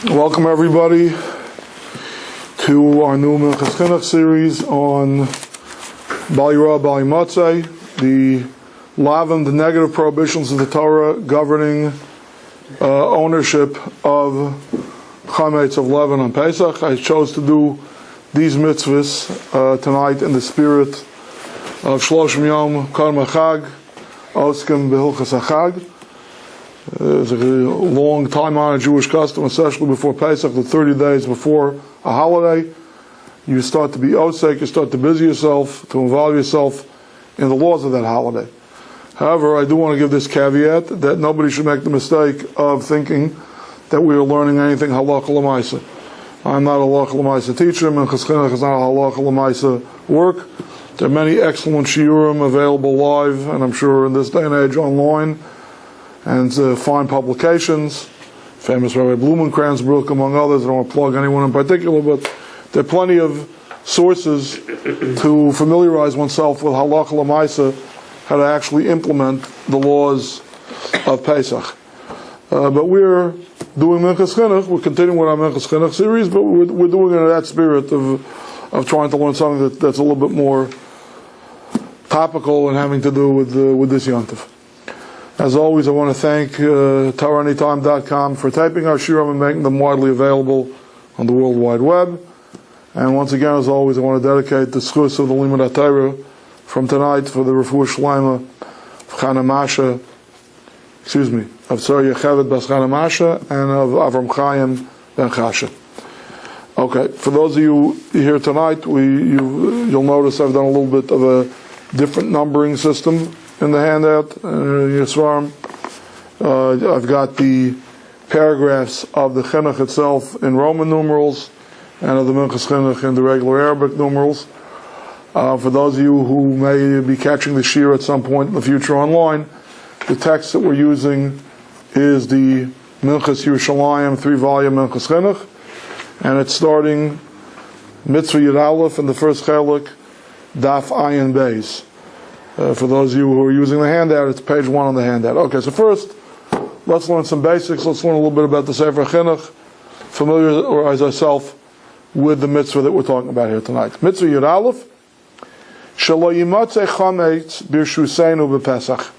Welcome everybody to our new Minchat Chinuch series on Bali Ra, Bali Matzeh, the lavim, the negative prohibitions of the Torah governing ownership of Chametz, of leaven on Pesach. I chose to do these mitzvahs tonight in the spirit of Shloshim Yom Karma Chag, Oskim Behilchas HaChag. It's a long time honored Jewish custom, especially before Pesach, the 30 days before a holiday. You start to be osek, you start to busy yourself, to involve yourself in the laws of that holiday. However, I do want to give this caveat that nobody should make the mistake of thinking that we are learning anything halacha l'maisa. I'm not a halacha l'maisa teacher, Minchat Chinuch is not a halacha l'maisa work. There are many excellent shiurim available live, and I'm sure in this day and age online, and fine publications, famous Rabbi Blumenkrantz-Brook among others. I don't want to plug anyone in particular, but there are plenty of sources to familiarize oneself with halacha l'maisa, how to actually implement the laws of Pesach. But we're doing Minchat Chinuch, we're continuing with our Minchat Chinuch series, but we're doing it in that spirit of trying to learn something that's a little bit more topical and having to do with this yontif. As always, I want to thank TorahAnytime.com for taping our shiurim and making them widely available on the World Wide Web. And once again, as always, I want to dedicate the schus of the Limud HaTorah from tonight for the Refuah Shleima of Chana Masha, of Tzara Yechevet Bas Chana Masha and of Avram Chaim Ben Chasha. Okay, for those of you here tonight, you'll notice I've done a little bit of a different numbering system in the handout, Yisrael. I've got the paragraphs of the Chinuch itself in Roman numerals and of the Minchat Chinuch in the regular Arabic numerals. For those of you who may be catching the shiur at some point in the future online, the text that we're using is the Minchas Yerushalayim 3-volume Minchat Chinuch, and it's starting Mitzvah Yud Aleph in the first chelik, Daf Ayin Beis. For those of you who are using the handout, it's page 1 on the handout. Okay, so first, let's learn some basics. Let's learn a little bit about the Sefer Chinuch, familiarize ourselves with the mitzvah that we're talking about here tonight. Mitzvah Yud Aleph, Shelo yimatzeh chametz birshuseinu b'Pesach.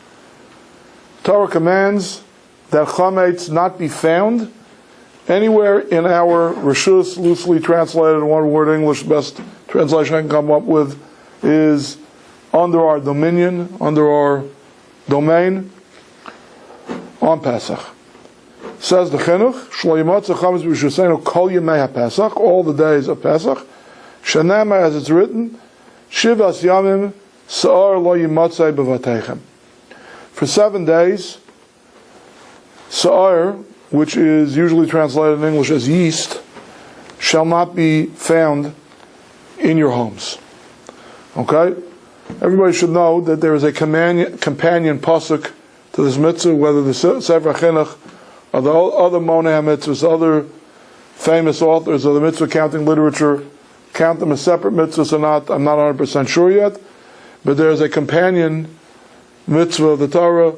Torah commands that chametz not be found anywhere in our reshus, loosely translated, one word English, best translation I can come up with is under our dominion, under our domain, on Pesach. Says the Chinuch, Shlo yimatzeh chametz b'Rishusenu kol yemei HaPesach, all the days of Pesach, Shenema, as it's written, Shivas yamim sa'ar lo yimatzeh b'vateichem. For 7 days, sa'ar, which is usually translated in English as yeast, shall not be found in your homes. Okay? Everybody should know that there is a companion pasuk to this mitzvah, whether the Sefer Chinuch or the other Moneh mitzvahs, other famous authors of the mitzvah counting literature, count them as separate mitzvahs or not, I'm not 100% sure yet, but there is a companion mitzvah of the Torah,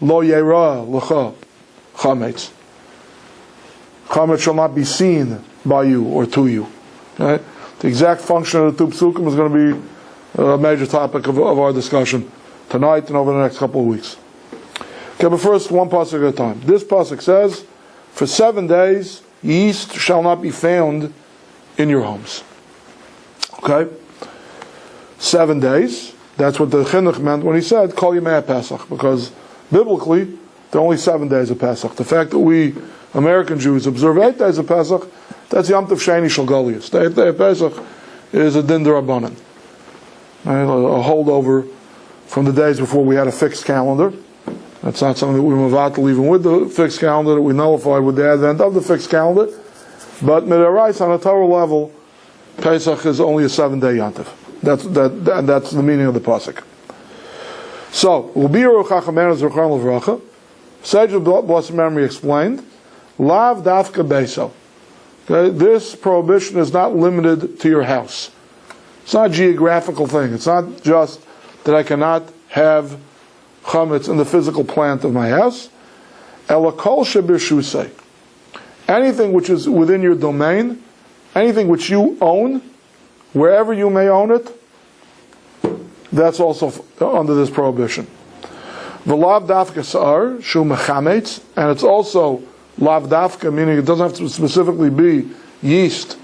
Lo Yera L'cha Chametz. Chametz shall not be seen by you or to you. Right? The exact function of the two psukim is going to be a major topic of our discussion tonight and over the next couple of weeks. Okay, but first, one pasuk at a time. This pasuk says, for 7 days, yeast shall not be found in your homes. Okay? 7 days, that's what the Chinuch meant when he said, Kol Yemei Pesach, because biblically, there are only 7 days of Pesach. The fact that we, American Jews, observe 8 days of Pesach, that's Yom Tov Sheni Shel Golius. The 8th day of Pesach is a din d'Rabbanan. Right, a holdover from the days before we had a fixed calendar. That's not something that we mavatal even with the fixed calendar, that we nullified with the advent of the fixed calendar. But midaraisa, on a Torah level, Pesach is only a 7-day yontif. That's the meaning of the pasuk. So, Ubiru Chachamenu Zerchan Levracha, Sage of Blessed Memory explained, Lav Dafka Beso. Okay, this prohibition is not limited to your house. It's not a geographical thing. It's not just that I cannot have chametz in the physical plant of my house. Elakol shebirshusei. anything which is within your domain, anything which you own, wherever you may own it, that's also under this prohibition. V'lav dafka sa'ar shu mechametz, and it's also lav dafka, meaning it doesn't have to specifically be yeast,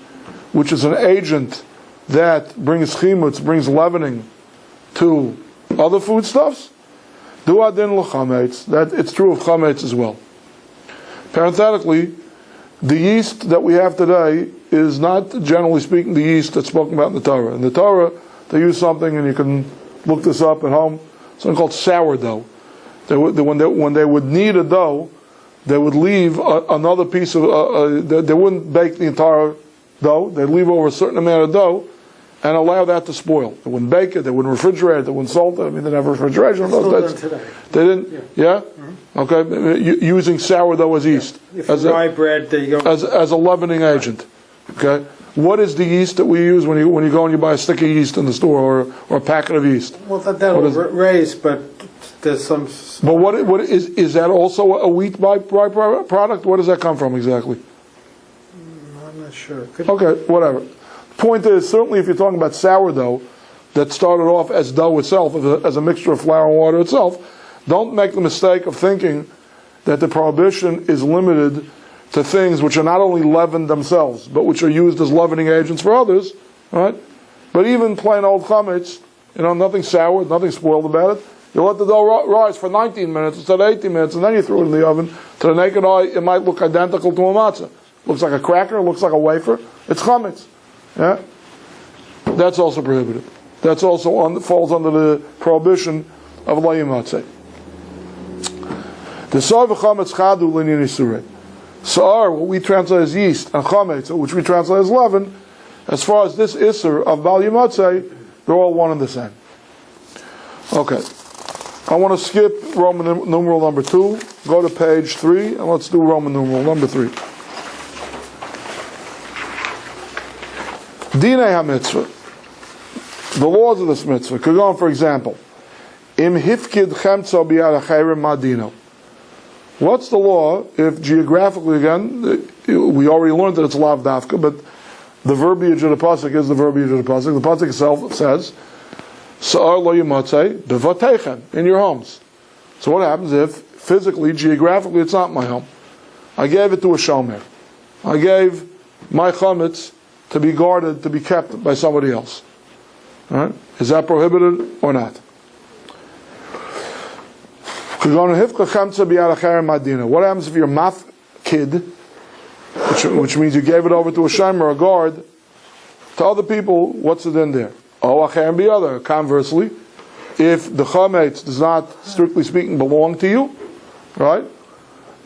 which is an agent that brings chimutz, brings leavening to other foodstuffs. Du adin l'chametz, that it's true of chametz as well. Parenthetically, the yeast that we have today is not, generally speaking, the yeast that's spoken about in the Torah. In the Torah, they use something, and you can look this up at home, something called sourdough. When they would knead a dough, they would leave another piece of, they wouldn't bake the entire dough, they'd leave over a certain amount of dough, and allow that to spoil. They wouldn't bake it, they wouldn't refrigerate it, they wouldn't salt it. I mean, they didn't have refrigeration in those days. They didn't? Yeah? Mm-hmm. Okay, using sourdough as yeast. Yeah. If rye bread, there you go. As a leavening agent. Okay? What is the yeast that we use when you go and you buy a stick of yeast in the store, or a packet of yeast? Well, that'll raise, but there's some... But what is that also a wheat byproduct? Where does that come from exactly? I'm not sure. Okay, whatever. Point is, certainly if you're talking about sourdough that started off as dough itself, as a mixture of flour and water itself, don't make the mistake of thinking that the prohibition is limited to things which are not only leavened themselves, but which are used as leavening agents for others, right? But even plain old chametz, nothing sour, nothing spoiled about it. You let the dough rise for 19 minutes instead of 18 minutes, and then you throw it in the oven. To the naked eye, it might look identical to a matzah. Looks like a cracker, looks like a wafer. It's chametz. Yeah, that's also prohibited. That's also falls under the prohibition of layim matzeh. The sa'ar v'chametz chadu l'inyan isurei. Sa'ar, what we translate as yeast, and chametz, which we translate as leaven, as far as this isur of bal matzeh, they're all one and the same. Okay, I want to skip Roman numeral number 2. Go to page 3, and let's do Roman numeral number 3. Dinei ha-mitzvah. The laws of this mitzvah. Could go on, for example, Im hifkid chemtzo biyad achayrim madino. What's the law if geographically, again, we already learned that it's lav dafka, but the verbiage of the pasuk is the verbiage of the pasuk. The pasuk itself says, Sa'ar lo yimatzei bevatechem, in your homes. So what happens if, physically, geographically, it's not my home? I gave it to a shomer. I gave my chametz to be guarded, to be kept by somebody else. All right? Is that prohibited or not? What happens if you're math kid, which means you gave it over to a shomer, a guard, to other people? What's it in there? Oh, acher and other. Conversely, if the chametz does not, strictly speaking, belong to you, right?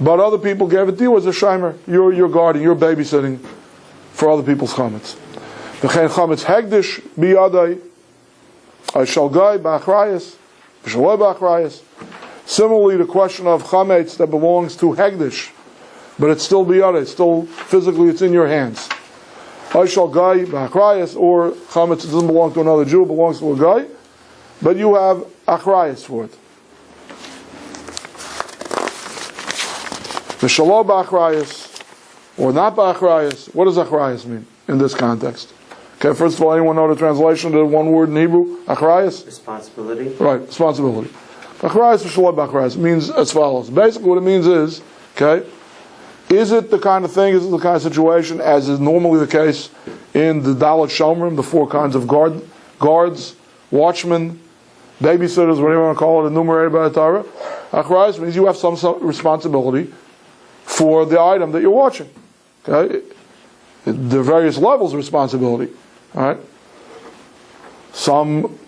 But other people gave it to you as a shomer, you're guarding, you're babysitting for other people's chametz. V'chein chametz hegdish biyadai, I shall gai ba'achrayas, v'shaloi ba'achrayas. Similarly, the question of chametz that belongs to hegdish, but it's still biyadai, still physically it's in your hands. I shall gai ba'achrayas, or chametz doesn't belong to another Jew, it belongs to a guy, but you have achrayas for it. V'shaloi ba'achrayas, or not ba'achrayas. What does achrayas mean in this context? Okay, first of all, anyone know the translation to the one word in Hebrew? Achrayas? Responsibility. Right, responsibility. Achrayas v'shaloi ba'achrayas means as follows. Basically what it means is, okay, is it the kind of thing, is it the kind of situation, as is normally the case in the Dalet Shomrim, the 4 kinds of guards, watchmen, babysitters, whatever you want to call it, enumerated by the Torah? Achrayas means you have some responsibility for the item that you're watching. Okay? There are various levels of responsibility. All right? Some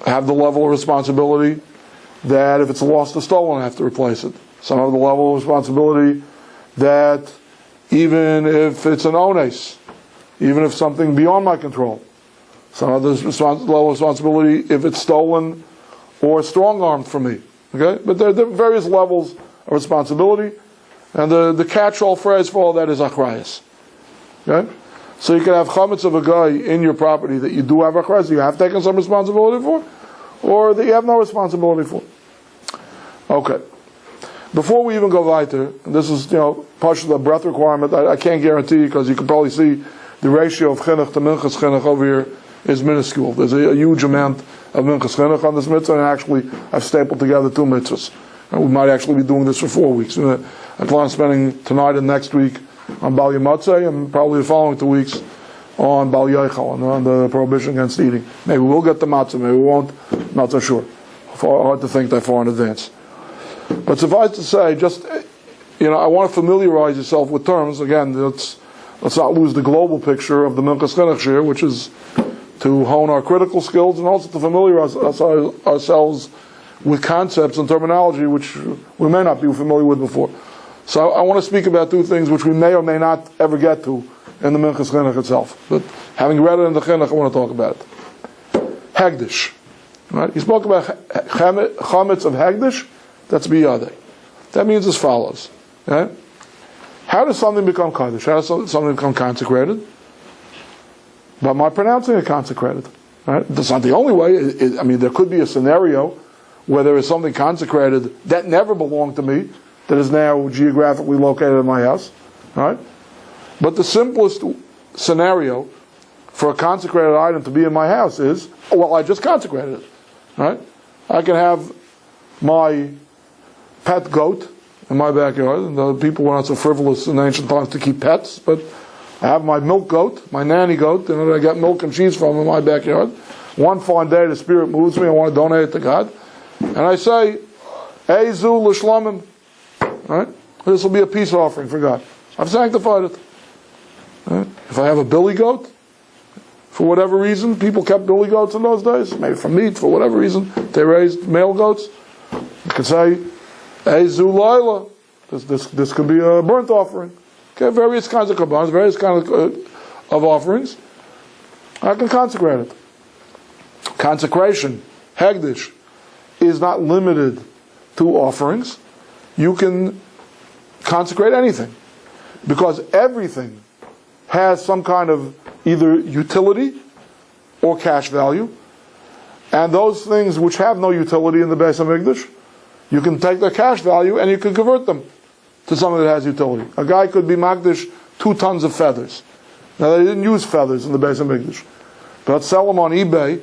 have the level of responsibility that if it's lost or stolen, I have to replace it. Some have the level of responsibility that even if it's an ones, even if something beyond my control. Some have the level of responsibility if it's stolen or strong-armed from me. Okay? But there are various levels of responsibility, and the catch-all phrase for all that is achrayas. Okay? So you can have chametz of a guy in your property that you do have achrayas, you have taken some responsibility for, or that you have no responsibility for. Okay. before we even go weiter, and this is, partially the breath requirement, I can't guarantee, because you can probably see the ratio of Chinuch to Minchas Chinuch over here is minuscule. There's a huge amount of Minchas Chinuch on this mitzvah, and actually I've stapled together 2 mitzvahs. And we might actually be doing this for 4 weeks. I plan on spending tonight and next week on Bal Matzah, and probably the following 2 weeks on Bal Yochel, and on the prohibition against eating. Maybe we'll get the matzah, maybe we won't. Not so sure. Hard to think that far in advance. But suffice to say, just, I want to familiarize yourself with terms. Again, let's not lose the global picture of the Minchas Chinuch here, which is to hone our critical skills and also to familiarize ourselves with concepts and terminology which we may not be familiar with before. So I want to speak about 2 things which we may or may not ever get to in the Minchas Chinuch itself. But having read it in the Chinuch, I want to talk about it. Hegdish. Right? He spoke about Chametz of Hegdish. That's biyadei. That means as follows. Okay? How does something become kaddish? How does something become consecrated? By my pronouncing it consecrated. Right? That's not the only way. There could be a scenario where there is something consecrated that never belonged to me, that is now geographically located in my house. Right? But the simplest scenario for a consecrated item to be in my house is, I just consecrated it. Right? I can have my pet goat in my backyard, and the people were not so frivolous in ancient times to keep pets, but I have my milk goat, my nanny goat, and I get milk and cheese from in my backyard. One fine day the Spirit moves me, I want to donate it to God, and I say, Eizu l'shlamim, right? This will be a peace offering for God. I've sanctified it. Right? If I have a billy goat, for whatever reason, people kept billy goats in those days, maybe for meat, for whatever reason, they raised male goats. You could say, Eizu laila. This could be a burnt offering. Okay, various kinds of korbanos, various kinds of offerings. I can consecrate it. Consecration, hegdish, is not limited to offerings. You can consecrate anything, because everything has some kind of either utility or cash value, and those things which have no utility in the Beis HaMikdash, you can take their cash value and you can convert them to something that has utility. A guy could be makdish 2 tons of feathers. Now they didn't use feathers in the Beis HaMikdash, but sell them on eBay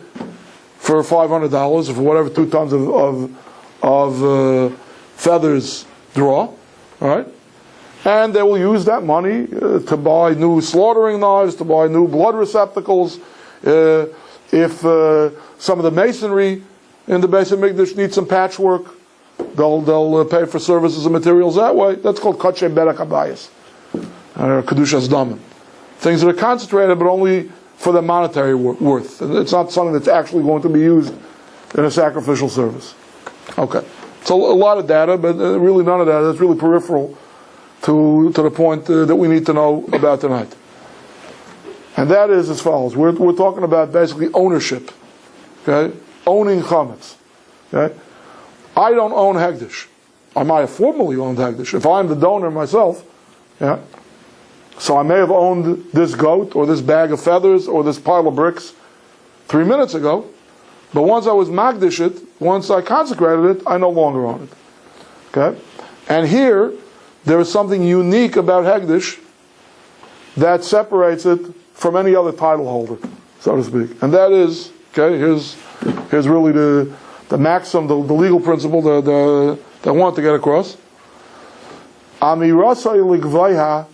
for $500 or for whatever 2 tons of feathers draw, all right? And they will use that money to buy new slaughtering knives, to buy new blood receptacles. If some of the masonry in the Beis HaMikdash needs some patchwork, they'll pay for services and materials that way. That's called kachei berach habayis, or kedushas damim. Things that are concentrated, but only for the monetary worth. It's not something that's actually going to be used in a sacrificial service. Okay, so a lot of data, but really none of that. That's really peripheral to the point that we need to know about tonight. And that is as follows. We're talking about basically ownership. Okay? Owning chametz. Okay? I don't own hegdish. I might have formerly owned hegdish. If I'm the donor myself, yeah. So I may have owned this goat or this bag of feathers or this pile of bricks 3 minutes ago, but once I was magdish it, once I consecrated it, I no longer own it. Okay? And here, there is something unique about hegdish that separates it from any other title holder, so to speak. And that is, okay, here's really the maxim, the legal principle that I want to get across. Amirasai ligvayha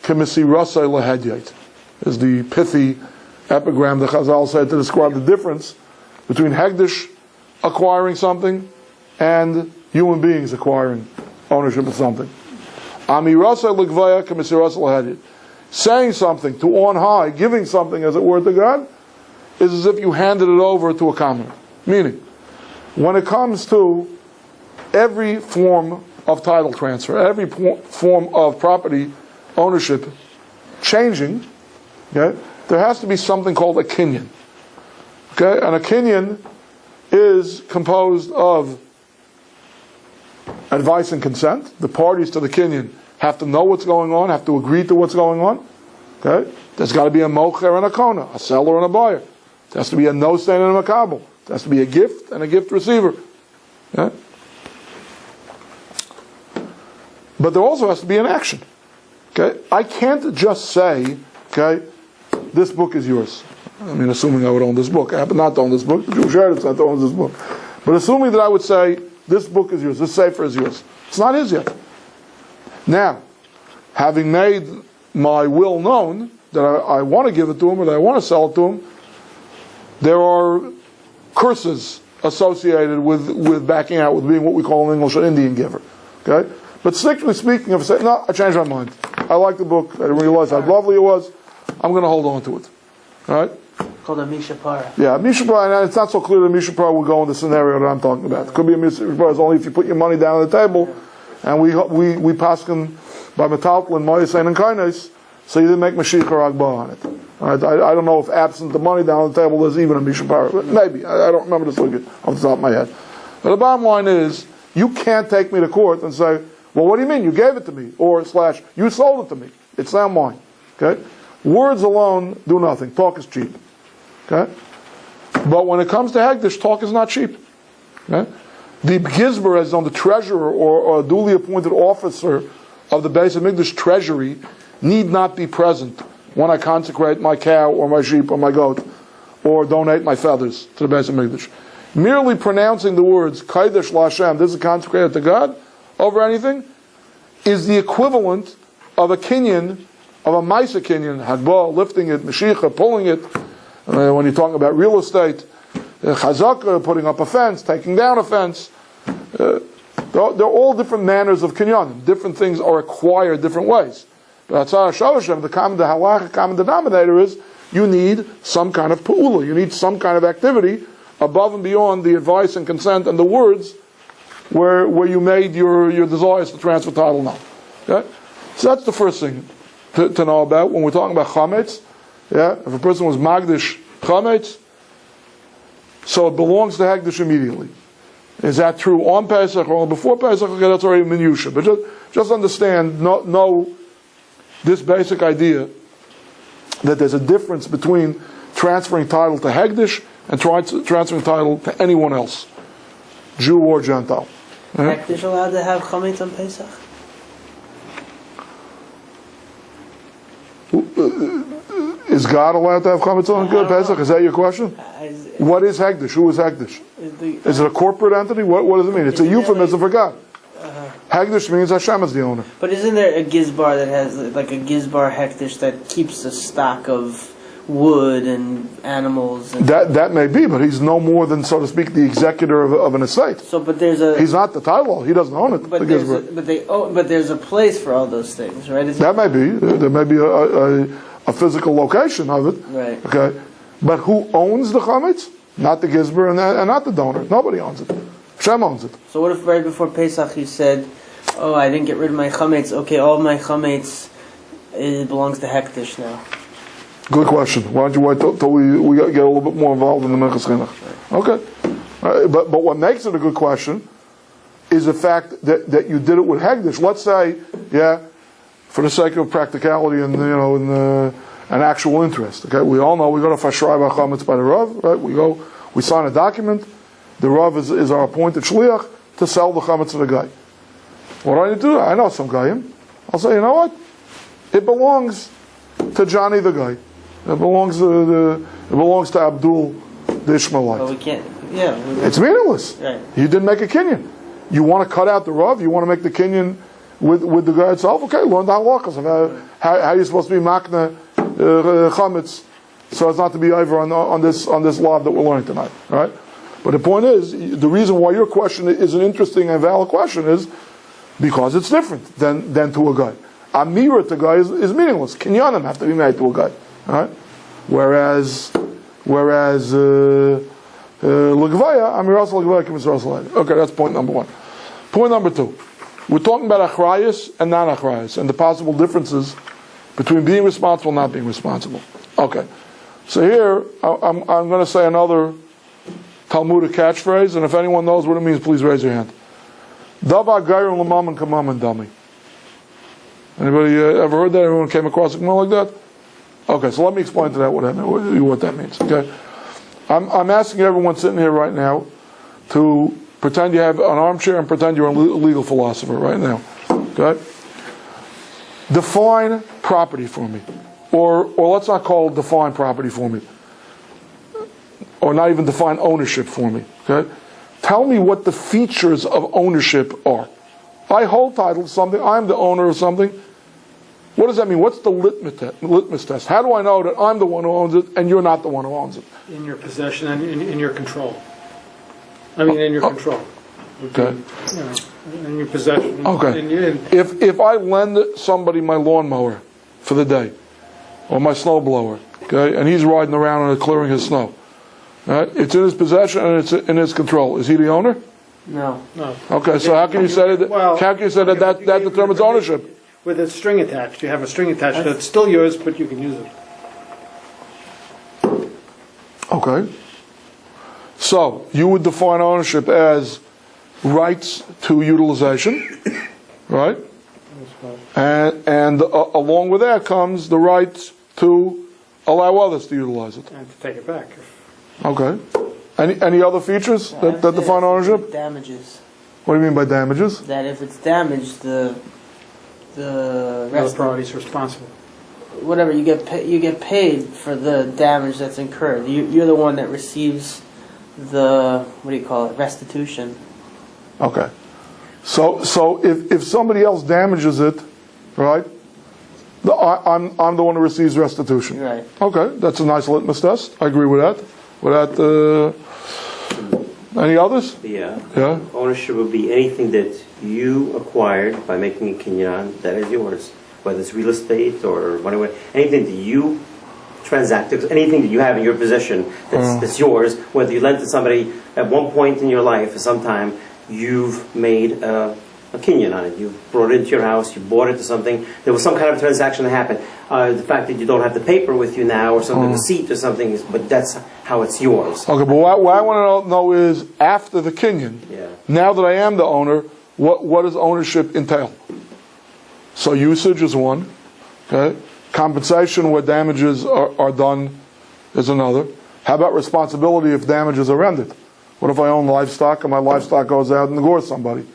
kemisirasai lehedyait is the pithy epigram that Chazal said to describe the difference between hegdish acquiring something and human beings acquiring ownership of something. Amirasai ligvayha kemisirasai lehedyait. Saying something to on high, giving something as it were to God, is as if you handed it over to a commoner. Meaning, when it comes to every form of title transfer, every form of property ownership changing, okay, there has to be something called a kinyan. Okay, and a kinyan is composed of advice and consent. The parties to the kinyan have to know what's going on, have to agree to what's going on. Okay, there's got to be a mocher and a kona, a seller and a buyer. There has to be a no-stain and a makabel. There has to be a gift and a gift receiver. Okay? But there also has to be an action. Okay? I can't just say, okay, this book is yours. I mean, assuming I would own this book. I happen not to own this book. The Jewish heritage not to own this book. But assuming that I would say, this book is yours, this sefer is yours. It's not his yet. Now, having made my will known, that I want to give it to him, or that I want to sell it to him, there are curses associated with backing out, with being what we call in English an Indian giver. Okay? But strictly speaking, if I say, no, I changed my mind. I like the book, I didn't realize how lovely it was, I'm going to hold on to it. Alright? Called a Mishapara. Yeah, Mishapara, and it's not so clear that Mishapara will go in the scenario that I'm talking about. It could be a Mishapara only if you put your money down on the table, and we paskin by metaltal and moyasein and kindness, so you didn't make Mashiach or Agba on it. Alright? I don't know if absent the money down on the table there's even a Mishapara. Maybe. I don't remember this looking off the top of my head. But the bottom line is, you can't take me to court and say, well, what do you mean? You gave it to me. Or / you sold it to me. It's now mine. Okay? Words alone do nothing. Talk is cheap. Okay? But when it comes to Hegdish, talk is not cheap. Okay? The Gizber, as on the treasurer or a duly appointed officer of the Beis HaMikdash treasury, need not be present when I consecrate my cow or my sheep or my goat or donate my feathers to the Beis HaMikdash. Merely pronouncing the words, Kaidesh LaHashem, this is consecrated to God, over anything, is the equivalent of a kinyan, of a Maisa kinyan, Hagbah, lifting it, Mashiach, pulling it. When you're talking about real estate, Chazaka, putting up a fence, taking down a fence. They're all different manners of kinyan. Different things are acquired different ways. But Atzar Shaloshem, the halachic common denominator is, you need some kind of pa'ula, you need some kind of activity above and beyond the advice and consent and the words where you made your desires to transfer title now. Okay? So that's the first thing to know about when we're talking about Chametz. Yeah? If a person was Magdish Chametz, so it belongs to Hegdish immediately. Is that true on Pesach or before Pesach? Okay, that's already minutiae. But just understand, know this basic idea that there's a difference between transferring title to Hegdish and transferring title to anyone else, Jew or Gentile. Hegdish allowed to have Chametz on Pesach? Is God allowed to have Chametz on Pesach? Is that your question? What is Hegdish? Who is Hegdish? Is it a corporate entity? What does it mean? It's a euphemism for God. Hegdish means Hashem is the owner. But isn't there a gizbar that has like a gizbar hektish that keeps a stock of wood and animals? And that may be, but he's no more than, so to speak, the executor of an estate. So, but there's a. He's not the title. He doesn't own it. But there's a place for all those things, right? That may be. There may be a physical location of it. Right. Okay. But who owns the chametz? Not the gizber and not the donor. Nobody owns it. Hashem owns it. So what if right before Pesach you said, "Oh, I didn't get rid of my chametz. Okay, all of my chametz belongs to hektish now." Good question. Why don't you wait till we get a little bit more involved in the Minchas Chinuch? Okay. But what makes it a good question is the fact that you did it with hegdish. Let's say, for the sake of practicality and an actual interest. Okay, we all know we go to Fashrai Chametz by the Rav, right? We sign a document. The Rav is our appointed shliach to sell the chametz to the guy. What do I need to do? I know some guy. I'll say, you know what? It belongs to Johnny the guy. It belongs to Abdul the Ishmaelite. But we can't. Yeah. It's meaningless. Right. You didn't make a kinyan. You want to cut out the Rav. You want to make the kinyan with the guy itself. Okay, learn the halachas of how you're supposed to be makna chametz, so as not to be over on this law that we're learning tonight. All right. But the point is, the reason why your question is an interesting and valid question is because it's different than to a guy. Amira to guy is meaningless. Kinyanim have to be made to a guy. All right? Whereas L'gvaya, Amiras L'gvaya K'misras L'gvaya. Okay, that's point number one. Point number two. We're talking about achrayus and non-achrayus and the possible differences between being responsible and not being responsible. Okay. So here, I'm going to say another Talmudic catchphrase, and if anyone knows what it means, please raise your hand. Dava gairum l'mam and kamam and dami. Anybody ever heard that? Everyone came across a like that? Okay, so let me explain to that what that means. Okay, I'm asking everyone sitting here right now to pretend you have an armchair and pretend you're a legal philosopher right now. Okay? Define property for me. Or let's not call it define property for me. Or not even define ownership for me. Okay? Tell me what the features of ownership are. I hold title to something, I'm the owner of something. What does that mean? What's the litmus test? How do I know that I'm the one who owns it and you're not the one who owns it? In your possession and in your control. I mean, in your control. Okay. You know, in your possession. Okay. If I lend somebody my lawnmower for the day, or my snowblower, okay, and he's riding around and clearing his snow, right? It's in his possession and it's in his control. Is he the owner? No. Okay, so how can you say that? How can you say that determines ownership? With a string attached. You have a string attached that's still yours, but you can use it. Okay. So you would define ownership as rights to utilization, right? And along with that comes the right to allow others to utilize it. And to take it back. Okay. Any other features that define ownership? Damages. What do you mean by damages? That if it's damaged, the Other parties responsible. whatever you get paid for the damage that's incurred. You're the one that receives the restitution. Okay. So if somebody else damages it, right? I'm the one who receives restitution. Right. Okay, that's a nice litmus test. I agree with that. Any others? Yeah. Yeah. Ownership would be anything that you acquired by making a kinyan that is yours, whether it's real estate or whatever, anything that you transacted, anything that you have in your possession that's yours, whether you lent to somebody at one point in your life or sometime, you've made a kinyan on it. You brought it into your house, you bought it to something, there was some kind of transaction that happened. The fact that you don't have the paper with you now or some receipt or something, but that's how it's yours. Okay, but what I want to know is after the kinyan, now that I am the owner, what does ownership entail? So usage is one. Okay, compensation where damages are done is another. How about responsibility if damages are rendered? What if I own livestock and my livestock goes out and gores somebody?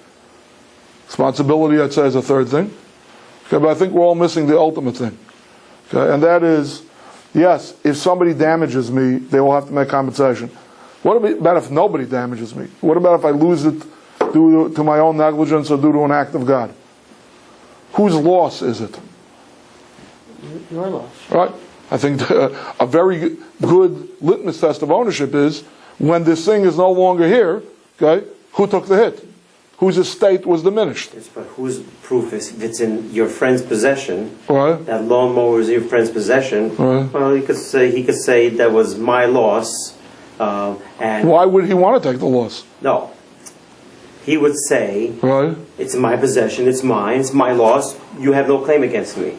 Responsibility, I'd say, is a third thing. Okay, but I think we're all missing the ultimate thing. Okay, and that is, yes, if somebody damages me, they will have to make compensation. What about if nobody damages me? What about if I lose it due to my own negligence or due to an act of God? Whose loss is it? Your loss. Right? I think a very good litmus test of ownership is when this thing is no longer here, okay, who took the hit? Whose estate was diminished? Yes, but whose proof is if it's in your friend's possession? Right. That lawnmower is in your friend's possession. Right. Well, he could say that was my loss. And why would he want to take the loss? No, he would say, right, it's in my possession, it's mine, it's my loss. You have no claim against me.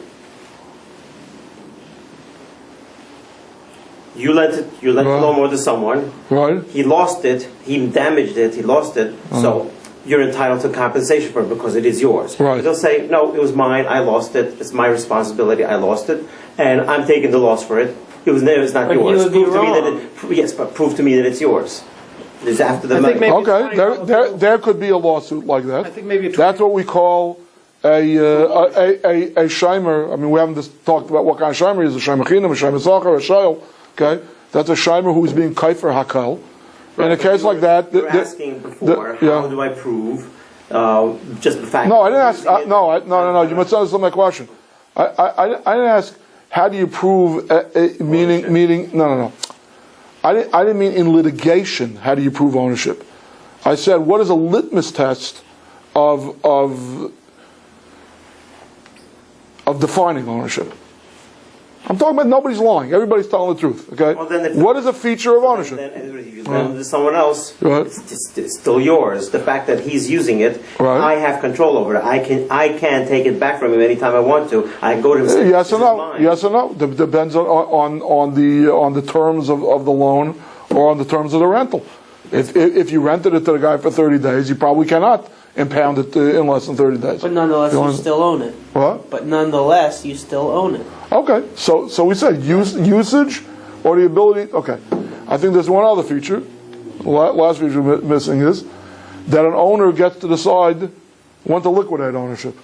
You lent the lawnmower to someone. Right. He lost it. He damaged it. He lost it. So you're entitled to compensation for it because it is yours. Right. They'll say, no, it was mine. I lost it. It's my responsibility. I lost it, and I'm taking the loss for it. It was not But yours. you would be wrong. Yes, but prove to me that it's yours. It's after the I think money. maybe Okay, there could be a lawsuit like that. I think maybe That's what we call a shimer. I mean, we haven't just talked about what kind of shimer is. A shimer chinam, a shimer zachar, a shayel. Okay, that's a shimer who's being kaifer hakal. In a case like that, you were asking before, how do I prove just the fact? No, I didn't ask. No. You must understand my question. I didn't ask. How do you prove meaning? No. I didn't mean in litigation. How do you prove ownership? I said, what is a litmus test of defining ownership? I'm talking about nobody's lying. Everybody's telling the truth. Okay. Well, what is a feature of ownership? Then if you lend it to someone else, Right. it's still yours. The fact that he's using it, Right. I have control over it. I can take it back from him anytime I want to. I can go to him and say, Yes or "This is no? mine." Yes or no? Depends on the terms of the loan or on the terms of the rental. If you rented it to the guy for 30 days, you probably cannot impound it in less than 30 days. But nonetheless, you still own it. What? But nonetheless, you still own it. Okay, so we said usage or the ability. Okay, I think there's one other feature. Last feature missing is that an owner gets to decide when to liquidate ownership.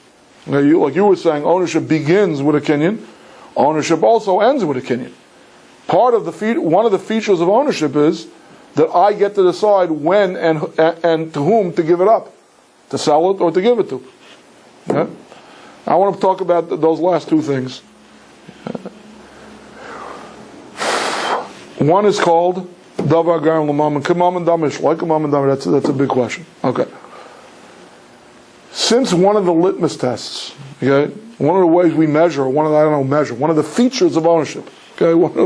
Like you were saying, ownership begins with a kinyan. Ownership also ends with a kinyan. One of the features of ownership is that I get to decide when and to whom to give it up, to sell it or to give it to. Yeah? I want to talk about those last two things. One is called davar garam l'mamon k'mamon damish, like a mamon damish. That's a big question. Okay. Since one of the litmus tests, okay, one of the ways we measure, one of the features of ownership, okay, one of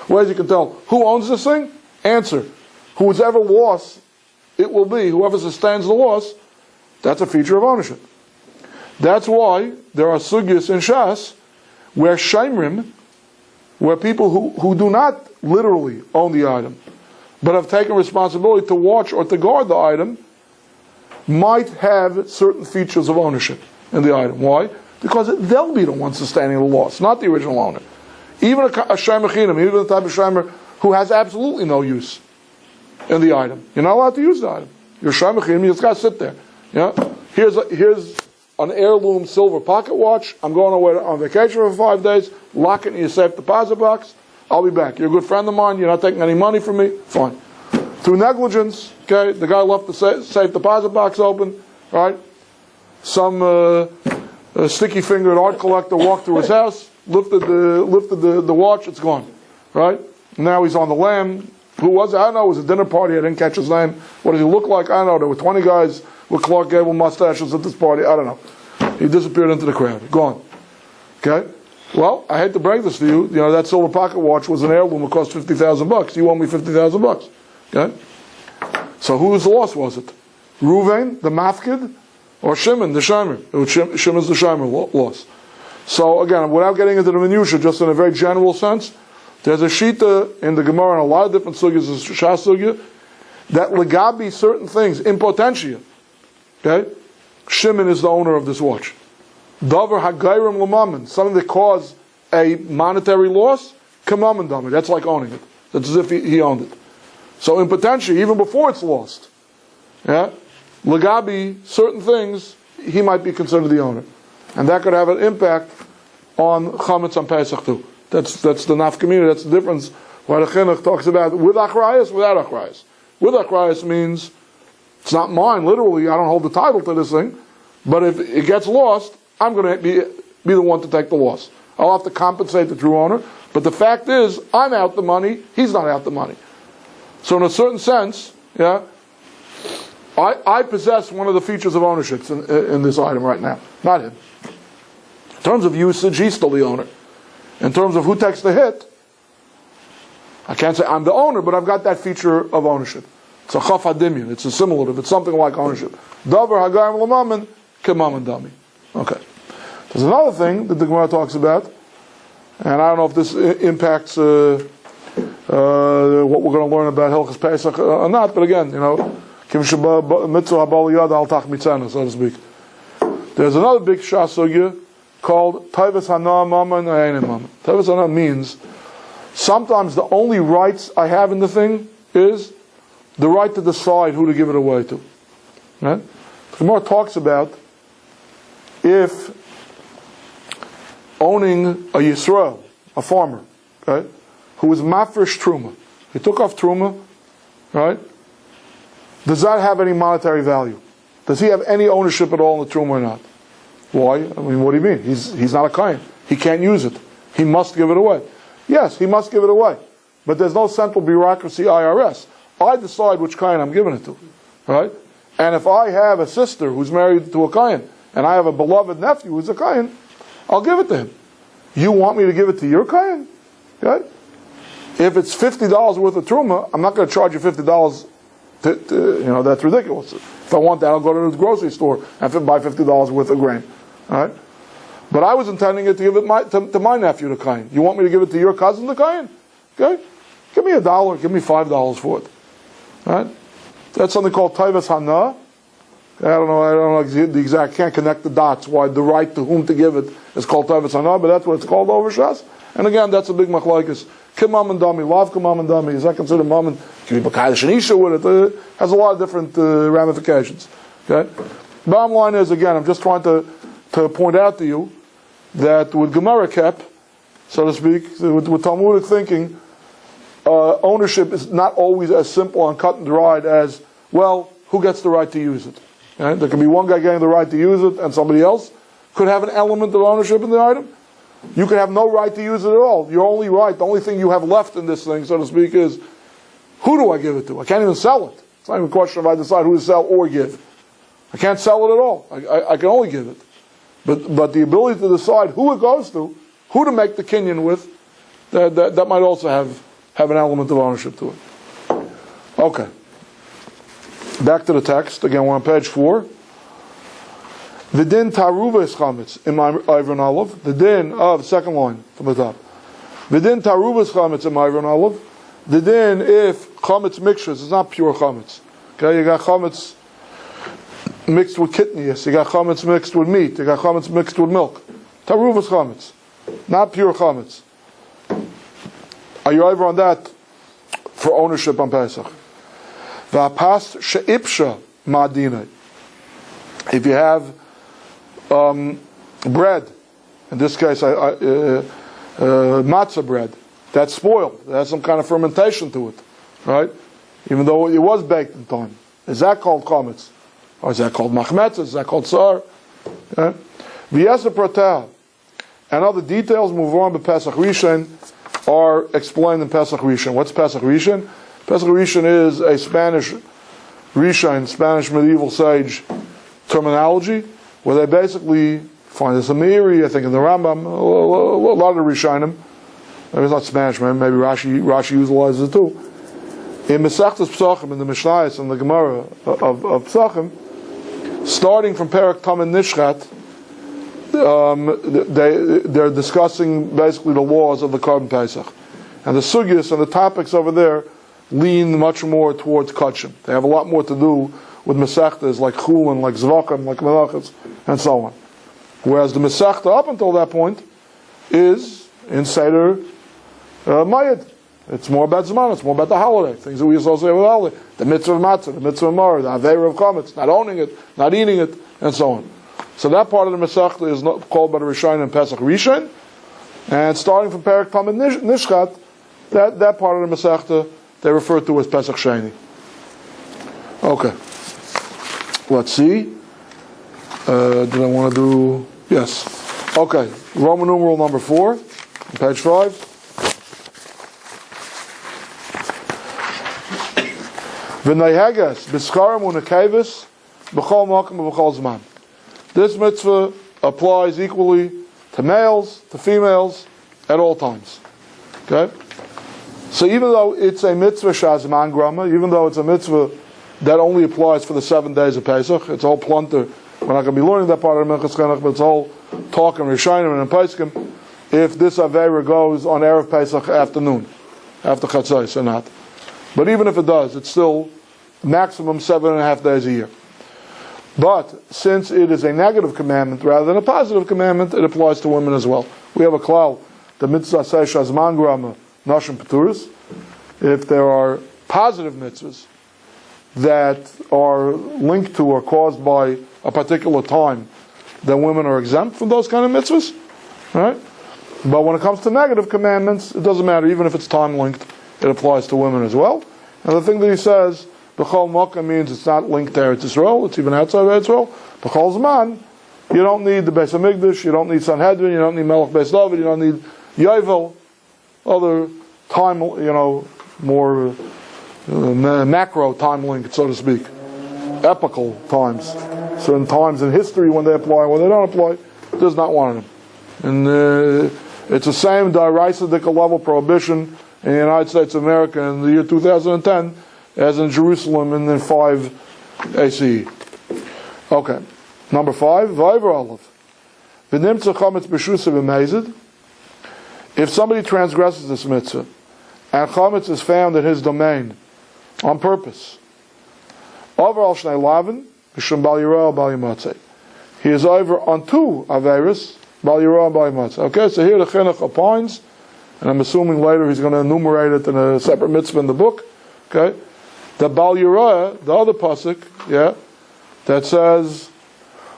the ways you can tell who owns this thing. Answer: whoever lost, it will be whoever sustains the loss. That's a feature of ownership. That's why there are sugyas in Shas where shaimrim, where people who do not literally own the item, but have taken responsibility to watch or to guard the item, might have certain features of ownership in the item. Why? Because they'll be the ones sustaining the loss, not the original owner. Even a shaymer chinam, even the type of shaymer who has absolutely no use in the item. You're not allowed to use the item. You're shaymer chinam, you just got to sit there. Yeah? Here's an heirloom silver pocket watch. I'm going away on vacation for 5 days. Lock it in your safe deposit box. I'll be back. You're a good friend of mine. You're not taking any money from me. Fine. Through negligence, okay, the guy left the safe deposit box open, right? Some sticky-fingered art collector walked through his house, lifted the watch. It's gone, right? Now he's on the lam. Who was it? I don't know. It was a dinner party. I didn't catch his name. What did he look like? I don't know. There were 20 guys with Clark Gable mustaches at this party. I don't know. He disappeared into the crowd. Gone. Okay? Well, I hate to break this to you. You know, that silver pocket watch was an heirloom. It cost $50,000. You owe me $50,000. Okay? So whose loss was it? Ruvain, the mafkid, or Shimon, the shimer? Shimon's the shimer loss. So again, without getting into the minutiae, just in a very general sense, there's a shita in the Gemara and a lot of different sugyas, the Shas sugya, that legabi certain things, in potentia, okay? Shimon is the owner of this watch. Davar hagayrim l'mammon, something that caused a monetary loss, k'mammon damer, that's like owning it. That's as if he owned it. So in potentia, even before it's lost, yeah, legabi, certain things, he might be considered the owner. And that could have an impact on Chametz on Pesach too. That's the nafkamina, that's the difference why the Chinuch talks about with achrayas, without achrayas. With achrayas means it's not mine, literally, I don't hold the title to this thing, but if it gets lost, I'm going to be the one to take the loss. I'll have to compensate the true owner, but the fact is, I'm out the money, he's not out the money. So in a certain sense, yeah, I possess one of the features of ownership in this item right now, not him. In terms of usage, he's still the owner. In terms of who takes the hit, I can't say I'm the owner, but I've got that feature of ownership. It's a chaf hadimyon. It's a simulative. It's something like ownership. Davar hagayim l'mammon k'mammon dami. Okay. There's another thing that the Gemara talks about, and I don't know if this impacts what we're going to learn about Hilchos Pesach or not. But again, you know, mitzvah habal yad al tach mitzana, so to speak. There's another big shas sugya called Tavas Hana Mammon Ayin Mammon. Tavas Hana means sometimes the only rights I have in the thing is the right to decide who to give it away to. Right? The Gemara talks about if owning a Yisrael, a farmer, okay, who is mafresh truma, he took off truma, right? Does that have any monetary value? Does he have any ownership at all in the truma or not? Why? I mean, what do you mean? He's not a kohen. He can't use it. He must give it away. Yes, he must give it away. But there's no central bureaucracy, IRS. I decide which kohen I'm giving it to. Right? And if I have a sister who's married to a kohen, and I have a beloved nephew who's a kohen, I'll give it to him. You want me to give it to your kohen? Okay? If it's $50 worth of truma, I'm not going to charge you $50 that's ridiculous. If I want that, I'll go to the grocery store and buy $50 worth of grain. All right? But I was intending it to give it to my nephew, the kohen. You want me to give it to your cousin, the kohen? Okay? Give me $1, give me $5 for it. All right? That's something called Tavas Hana. I don't know the exact, can't connect the dots why the right to whom to give it is called Tavas Hana, but that's what it's called over Shas. And again, that's a big machlokes. Kimam and Dami, Lav Kimam and Dami, is that considered Mammon? Can be B'Kaydish and Isha with it. Has a lot of different ramifications. Okay? Bottom line is, again, I'm just trying to to point out to you that with Gemara Kep, so to speak, with Talmudic thinking, ownership is not always as simple and cut and dried as, well, who gets the right to use it? Right? There can be one guy getting the right to use it, and somebody else could have an element of ownership in the item. You could have no right to use it at all. Your only right, the only thing you have left in this thing, so to speak, is who do I give it to? I can't even sell it. It's not even a question if I decide who to sell or give. I can't sell it at all. I can only give it. But the ability to decide who it goes to, who to make the kinyan with, that might also have an element of ownership to it. Okay. Back to the text. Again, we're on page 4. The din taruva is chametz in my iron olive. The din of second line from the top. The din taruva is chametz in my iron olive. The din if chametz mixtures is not pure chametz. Okay, you got chametz mixed with kitnius. You got chametz mixed with meat. You got chametz mixed with milk. Taruva is chametz, not pure chametz. Are you over on that for ownership on Pesach? V'apas she'ipsha ma'adinei. If you have bread, in this case matzah bread, that's spoiled. It has some kind of fermentation to it, right? Even though it was baked in time. Is that called chametz? Or is that called machmetz? Is that called sar? V'yesa protah. And other details move on to Pesach Rishon are explained in Pesach Rishon. What's Pesach Rishon? Pesach Rishon is a Spanish Rishon, Spanish medieval sage terminology, where they basically find this in Meiri, I think in the Rambam, a lot of the Rishonim. Maybe it's not Spanish, maybe Rashi utilizes it too. In Masechtas Pesachim, in the Mishnayos and the Gemara of Pesachim, starting from Perek Tamen Nishchat, they're discussing basically the laws of the Korban Pesach. And the sugyas and the topics over there lean much more towards kachim. They have a lot more to do with Masechtas like Chulin, like Zvachim, like Melachas, and so on. Whereas the Masechta up until that point is in Seder Mayed. It's more about Zman, it's more about the holiday, things that we associate with the holiday. The Mitzvah of Matzah, the Mitzvah of Mar, the Aveira of Chametz, not owning it, not eating it, and so on. So that part of the Masechta is not called by the Rishonim and Pesach Rishon, and starting from Perek Tamen Nishchat, that part of the Masechta they refer to as Pesach Sheni. Okay. Let's see. Did I want to do... Yes. Okay. Roman numeral number 4, page 5. V'nayheges b'scharim u'nekevis b'chol makom b'chol zman. This mitzvah applies equally to males, to females, at all times. Okay? So even though it's a mitzvah shazman grama, even though it's a mitzvah that only applies for the 7 days of Pesach, it's all plunter. We're not going to be learning that part of the Minchat Chinuch, but it's all talk and Rishonim and in Pesachim. If this Aveira goes on Erev Pesach afternoon, after Chatzos or not. But even if it does, it's still maximum 7.5 days a year. But since it is a negative commandment rather than a positive commandment, it applies to women as well. We have a klal, the mitzvah says shazman grama nashim peturis. If there are positive mitzvahs that are linked to or caused by a particular time, then women are exempt from those kind of mitzvahs, right? But when it comes to negative commandments, it doesn't matter. Even if it's time linked, it applies to women as well. And the thing that he says, B'chol Makkah means it's not linked to Eretz Yisrael, it's even outside of Eretz Yisrael. B'chol Zman, you don't need the Beis HaMikdash, you don't need Sanhedrin, you don't need Melech Beis Dovid, you don't need Yovel, other time, more macro time linked, so to speak. Epical times. Certain times in history when they apply, when they don't apply, does not want them. And it's the same Diraisidical level prohibition in the United States of America in the year 2010 as in Jerusalem in the 5 ACE. Okay. Number 5, Vayver Olive. V'nimtza chametz b'shusa v'mezid. If somebody transgresses this mitzvah, and chametz is found in his domain on purpose, over al shnei lavin, mishum bal yirah bal yimatzeh. He is over on 2 averis, bal yirah bal yimatzeh. Okay, so here the Chinuch opines, and I'm assuming later he's going to enumerate it in a separate mitzvah in the book. Okay, the bal yirah, the other pasuk, that says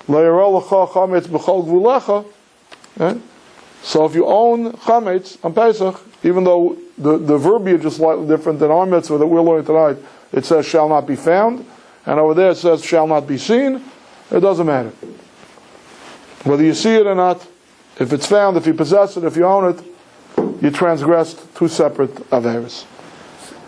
Le'yarel lecha chametz b'chol gvulecha. Okay? So if you own chametz on Pesach, even though the verbiage is slightly different than our mitzvah that we're learning tonight, it says shall not be found, and over there it says shall not be seen. It doesn't matter. Whether you see it or not, if it's found, if you possess it, if you own it, you transgressed two separate averos.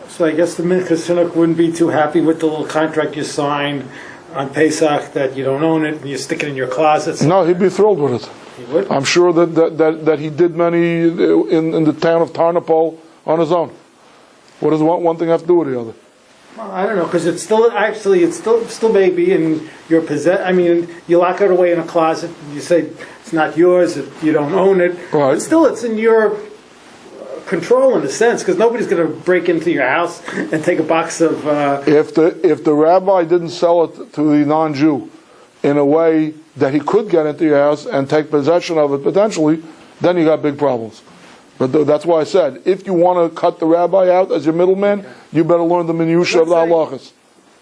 So I guess the Chinuch wouldn't be too happy with the little contract you signed on Pesach that you don't own it and you stick it in your closet. No, he'd be thrilled with it. He would? I'm sure that he did many in the town of Tarnopol on his own. What does one thing have to do with the other? Well, I don't know, because it's still may be in your possession. I mean, you lock it away in a closet. You say it's not yours. You don't own it. Right. But still, it's in your control in a sense, because nobody's going to break into your house and take a box of. If the rabbi didn't sell it to the non-Jew in a way that he could get into your house and take possession of it potentially, then you got big problems. But that's why I said, if you want to cut the rabbi out as your middleman, you better learn the minutiae of the halachas.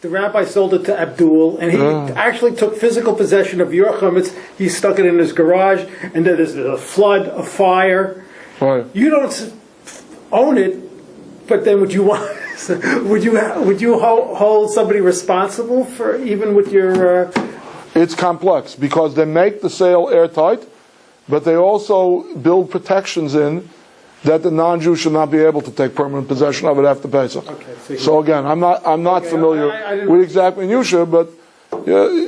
The rabbi sold it to Abdul, and he actually took physical possession of your chametz. He stuck it in his garage, and then there's a flood, a fire. Right. You don't own it, but then would you want? would you hold somebody responsible for even with your? It's complex because they make the sale airtight, but they also build protections in that the non-Jew should not be able to take permanent possession of it after Pesach. Okay, so again, I'm not familiar with exact minutiae, but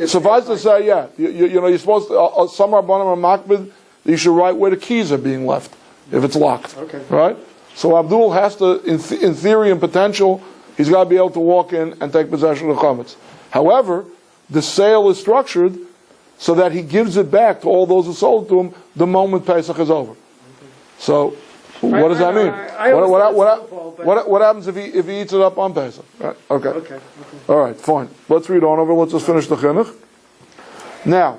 suffice to say, you're supposed to. Some Rabbanim are makbid. You should write where the keys are being left if it's locked. Okay. Right. So Abdul has to, in theory and potential, he's got to be able to walk in and take possession of the chametz. However, the sale is structured so that he gives it back to all those who sold it to him the moment Pesach is over. So, what does that mean? What happens if he eats it up on Pesach? Right? Okay. All right, fine. Let's read on over. Let's just finish the chinuch. Now,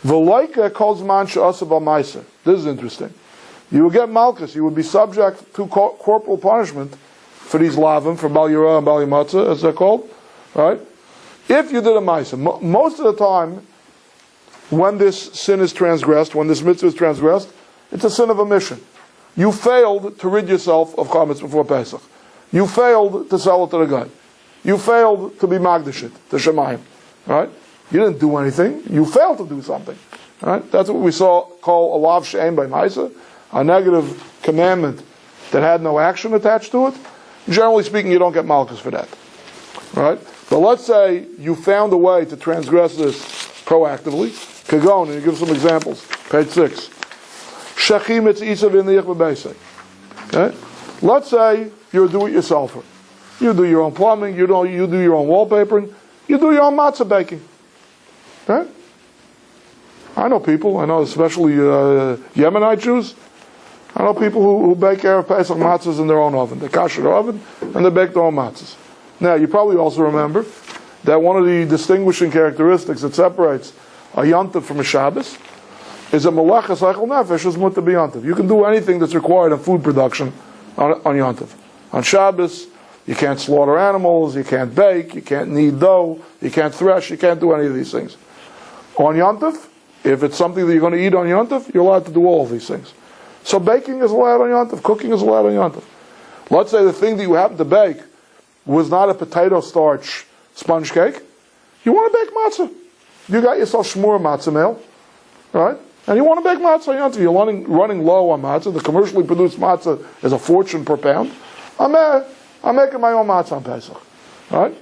v'loika calls man she'asav al-ma'aser. This is interesting. You would get malchus. You would be subject to corporal punishment for these lavim, for bal yirah and bal yimatzah, as they're called, right? If you did a ma'aser, most of the time, when this sin is transgressed, when this mitzvah is transgressed, it's a sin of omission. You failed to rid yourself of chametz before Pesach. You failed to sell it to the guy. You failed to be magdashit, to Shemayim. Right? You didn't do anything. You failed to do something. Right? That's what we call a lav she'ein by ma'aser, a negative commandment that had no action attached to it. Generally speaking, you don't get malchus for that. Right? But let's say you found a way to transgress this proactively. Kagon, and you give some examples. Page 6. Okay? Let's say you're a do-it-yourselfer. You do your own plumbing, you do your own wallpapering, you do your own matzah baking. Okay? I know especially Yemenite Jews, I know people who bake Erev Pesach matzahs in their own oven. They kasher their oven, and they bake their own matzahs. Now, you probably also remember that one of the distinguishing characteristics that separates a yontif from a Shabbos is a melechas eichel nefesh is mutar b'yontif. You can do anything that's required in food production on yontif. On Shabbos, you can't slaughter animals, you can't bake, you can't knead dough, you can't thresh, you can't do any of these things. On yontif, if it's something that you're going to eat on yontif, you're allowed to do all of these things. So baking is allowed on yontif, cooking is allowed on yontif. Let's say the thing that you happen to bake was not a potato starch sponge cake. You want to bake matzah. You got yourself shmur matzah meal, right? And you want to bake matzah on yontif. You're running low on matzah. The commercially produced matzah is a fortune per pound. I'm making my own matzah on Pesach, right?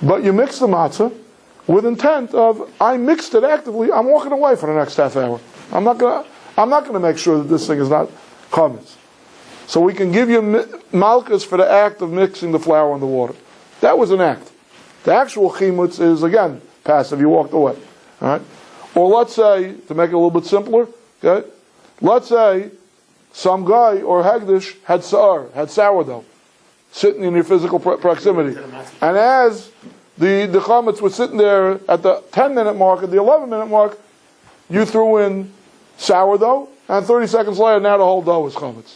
But you mix the matzah with intent of, I mixed it actively, I'm walking away for the next half hour. I'm not gonna make sure that this thing is not chametz. So we can give you malchus for the act of mixing the flour and the water. That was an act. The actual chimutz is, again, passive, you walked away. All right? Or let's say, to make it a little bit simpler, okay? Let's say some guy or hagdish had sourdough, sitting in your physical proximity. And as the chametz was sitting there at the 10-minute mark, at the 11-minute mark, you threw in sourdough, and 30 seconds later, now the whole dough is chametz.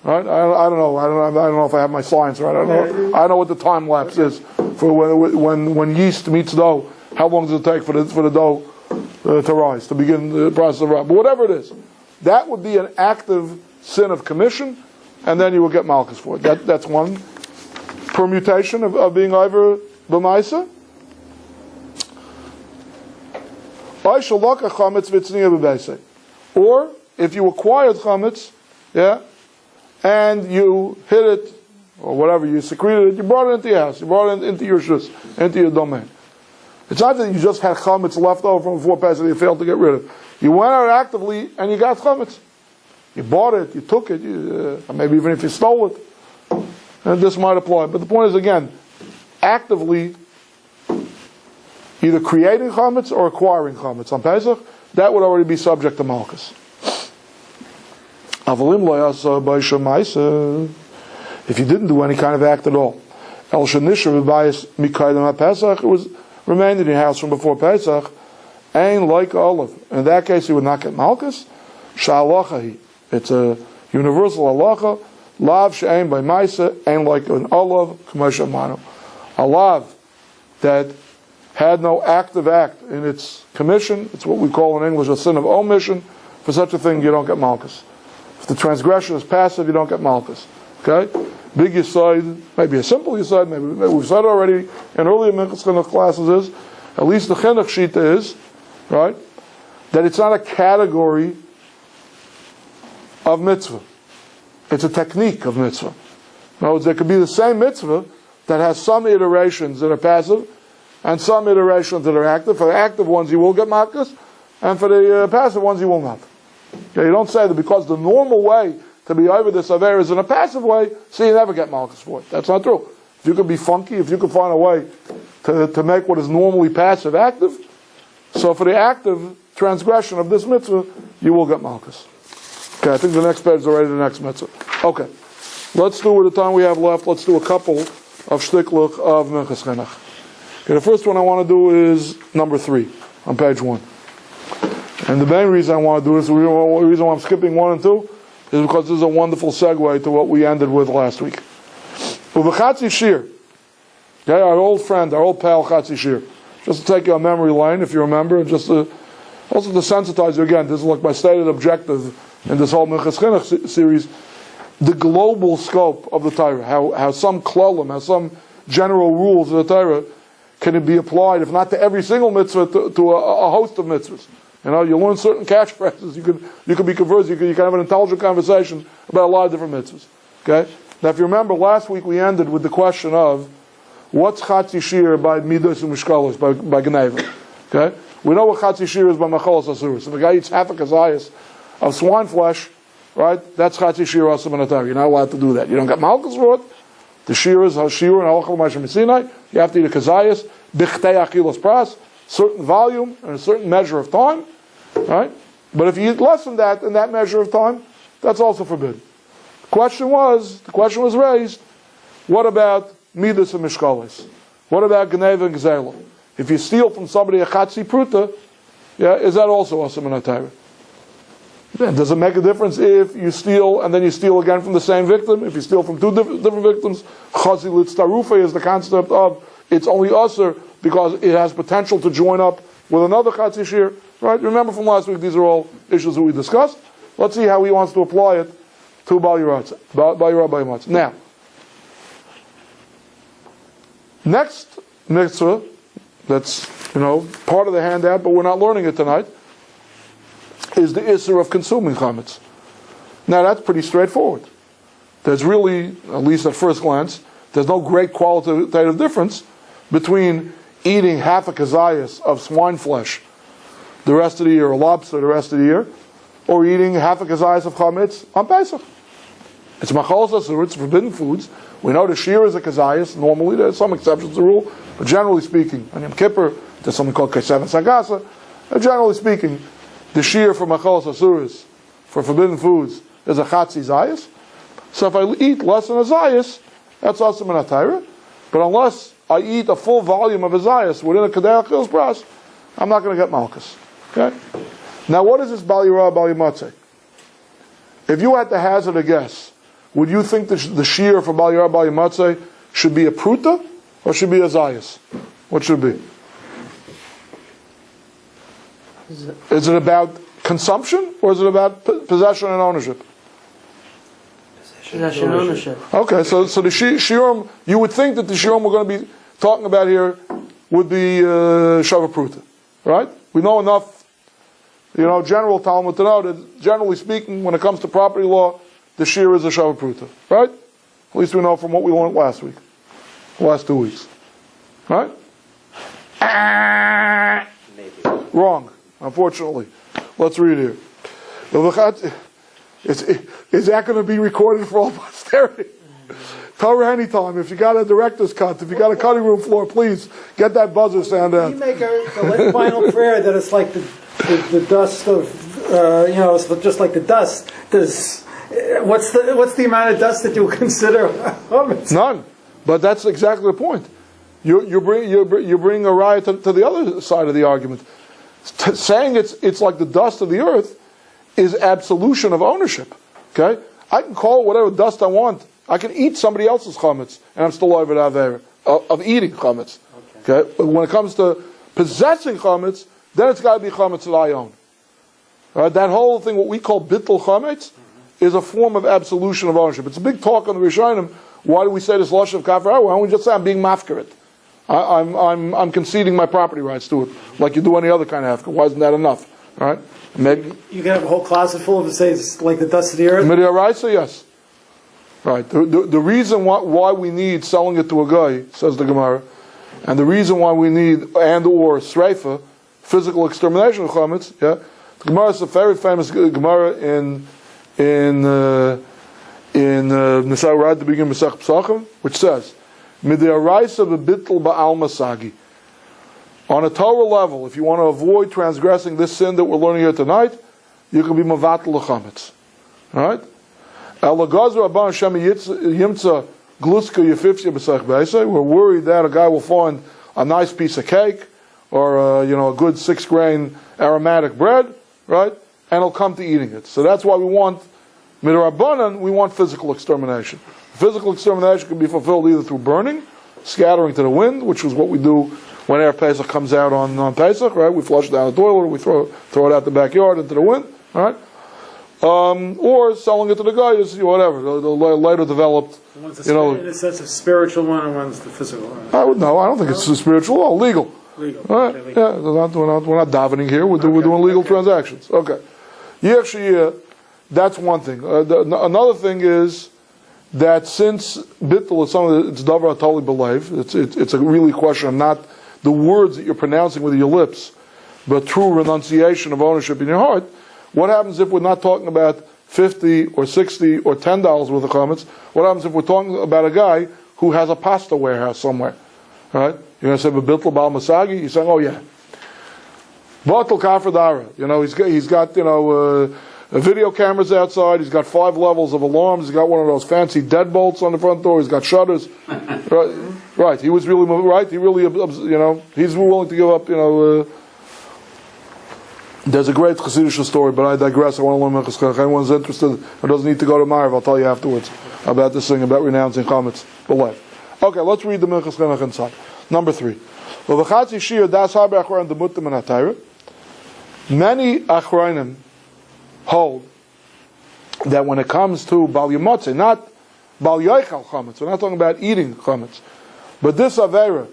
Right? I don't know. I don't know if I have my science right. I don't know what the time lapse is for when yeast meets dough. How long does it take for the dough to rise, to begin the process of rise? But whatever it is, that would be an active sin of commission, and then you will get malchus for it. That's one permutation of being over b'maisa. Or if you acquired chametz, and you hid it, or whatever, you secreted it, you brought it into your house, you brought it into your shus, into your domain. It's not that you just had chametz left over from before Pesach that you failed to get rid of. You went out actively and you got chametz. You bought it, you took it, maybe even if you stole it. And this might apply. But the point is, again, actively either creating chametz or acquiring chametz on Pesach, that would already be subject to malchus. If you didn't do any kind of act at all, it was remained in your house from before Pesach, ain't like olive. In that case, you would not get malchus. Sha'alachahi. It's a universal halacha. Lav she'ain by ma'isa, ain't like an olive. K'moshe manu. A lav that had no active act in its commission. It's what we call in English a sin of omission. For such a thing, you don't get malchus. If the transgression is passive, you don't get malchus. Okay? Big yesod, maybe a simple yesod, maybe we've said already in earlier Chinuch classes is, at least the Chinuch shita is, right, that it's not a category of mitzvah. It's a technique of mitzvah. In other words, there could be the same mitzvah that has some iterations that are passive and some iterations that are active. For the active ones, you will get malchus, and for the passive ones, you will not. Okay, you don't say that because the normal way to be over this aver is in a passive way, so you never get malchus for it. That's not true. If you could be funky, if you could find a way to make what is normally passive active, so for the active transgression of this mitzvah, you will get malchus. Okay, I think the next page is already the next mitzvah. Okay, let's do, with the time we have left, let's do a couple of shtiklach of Minchas Chinuch. Okay, the first one I want to do is number 3 on page 1. And the main reason I want to do this, the reason why I'm skipping 1 and 2, is because this is a wonderful segue to what we ended with last week. Ubechatzi Shir. Okay, our old friend, our old pal Chatzi Shir. Just to take you on memory lane, if you remember, and just to, also to sensitize you again, this is like my stated objective in this whole Minchas Chinuch series, the global scope of the Torah, how some klolim, how some general rules of the Torah can be applied, if not to every single mitzvah, to a host of mitzvahs. You know, you learn certain catchphrases. You could be conversed. You can have an intelligent conversation about a lot of different mitzvahs. Okay. Now, if you remember, last week we ended with the question of what's chatzi shir by midos and mishkalos by Geneva. Okay. We know what chatzi shir is by machalos asuros. If a guy eats half a kazayas of swine flesh, right? That's chatzi shir asam anatar. You're not allowed to do that. You don't get malchus for it. The shir is hashir and halachal ma'ashem misinai. You have to eat a kazayas bichtei achilas pras, certain volume and a certain measure of time. Right? But if you eat less than that in that measure of time, that's also forbidden. The question was raised, what about midas and mishkalis? What about geneva and gzela? If you steal from somebody a chatzi pruta, is that also asam in Torah? Does it make a difference if you steal and then you steal again from the same victim? If you steal from 2 different victims, chazi litztarufa is the concept of it's only asur because it has potential to join up with another chatzi shir. Right? Remember from last week, these are all issues that we discussed. Let's see how he wants to apply it to Bal Yerah. Now, next mitzvah, that's part of the handout, but we're not learning it tonight, is the issur of consuming chametz. Now that's pretty straightforward. There's really, at least at first glance, there's no great qualitative difference between eating half a kazayas of swine flesh the rest of the year, or lobster the rest of the year, or eating half a kazayas of chametz on Pesach. It's machalos asur, it's forbidden foods. We know the shir is a kazayas. Normally, there's some exceptions to the rule, but generally speaking, on Yom Kippur, there's something called kesev and sagasa. Generally speaking, the shir for machalos asuris, for forbidden foods, is a chatzi zayas. So if I eat less than a zayas, that's also min ha-Torah. But unless I eat a full volume of a zayas within a kadei achilles pras, I'm not going to get malchus. Okay? Now what is this bal yirah bal yimatzeh? If you had to hazard a guess, would you think the shear for Bal Yarah Bal Yamatzeh should be a pruta or should be a zayas? What should it be? Is it about consumption or is it about possession and ownership? Possession and ownership. Okay, so the shiurim, you would think that the shiurim we're going to be talking about here would be shava pruta, right? We know enough, general Talmud to know that generally speaking, when it comes to property law, the shear is a shava pruta, right? At least we know from what we learned last week, last 2 weeks, right? Maybe. Wrong, unfortunately. Let's read here. Is that going to be recorded for all posterity? Torah anytime. If you got a director's cut, if you got a cutting room floor, please get that buzzer sound out. We make the final prayer that it's like the dust of, it's just like the dust. What's the amount of dust that you consider chametz? None. But that's exactly the point. You bring a riot to the other side of the argument. Saying it's like the dust of the earth is absolution of ownership. Okay, I can call it whatever dust I want. I can eat somebody else's chametz, and I'm still over there of eating chametz. Okay, but when it comes to possessing chametz, then it's got to be chametz that I own. All right, that whole thing, what we call bittul chametz, is a form of absolution of ownership. It's a big talk on the Rishonim. Why do we say this lashon of kafir? Why don't we just say I'm being mafkaret? I'm conceding my property rights to it, like you do any other kind of hafka. Why isn't that enough? All right, maybe you can have a whole closet full of it. Say it's like the dust of the earth. Midiaraisa, yes. Right. The reason why we need selling it to a guy, says the Gemara, and the reason why we need and or sreifa, physical extermination of chametz. Yeah, the Gemara is a very famous Gemara in Nisai right at the beginning of Masech Pesachim, which says, "Midiaraisa b'bitl ba'al masagi." On a Torah level, if you want to avoid transgressing this sin that we're learning here tonight, you can be mavatl l'chametz. All right. We're worried that a guy will find a nice piece of cake or a good 6-grain aromatic bread, right? And he'll come to eating it. So that's why we want midrabanan. We want physical extermination. Physical extermination can be fulfilled either through burning, scattering to the wind, which is what we do when Erev Pesach comes out on Pesach, right? We flush it down the toilet, we throw it out the backyard into the wind, right? Or selling it to the guy is whatever, the later developed. One's in a sense of spiritual one, and one's the physical one. I don't think it's spiritual. Oh, legal. Legal. Right? Okay, Yeah, we're not davening here. We're doing legal transactions. Okay. That's one thing. Another thing is that since bittul is something it's davar totally believe, it's a really question of not the words that you're pronouncing with your lips, but true renunciation of ownership in your heart. What happens if we're not talking about $50 or $60 or $10 worth of chametz? What happens if we're talking about a guy who has a pasta warehouse somewhere? Right? You're going to say b'bitl bal masagi. You're saying, oh yeah, batel kafir. He's got video cameras outside. He's got 5 levels of alarms. He's got one of those fancy deadbolts on the front door. He's got shutters. Right. He was really right. He really he's willing to give up. There's a great Chassidish story, but I digress. I want to learn Minchas. If anyone's interested or doesn't need to go to Ma'ariv, I'll tell you afterwards about this thing, about renouncing chametz. Okay, let's read the Minchas Chinuch inside. Number 3. Many Achrayim hold that when it comes to Bal Yamatzeh, not Bal Yochel chametz, we're not talking about eating chametz, but this Aveira,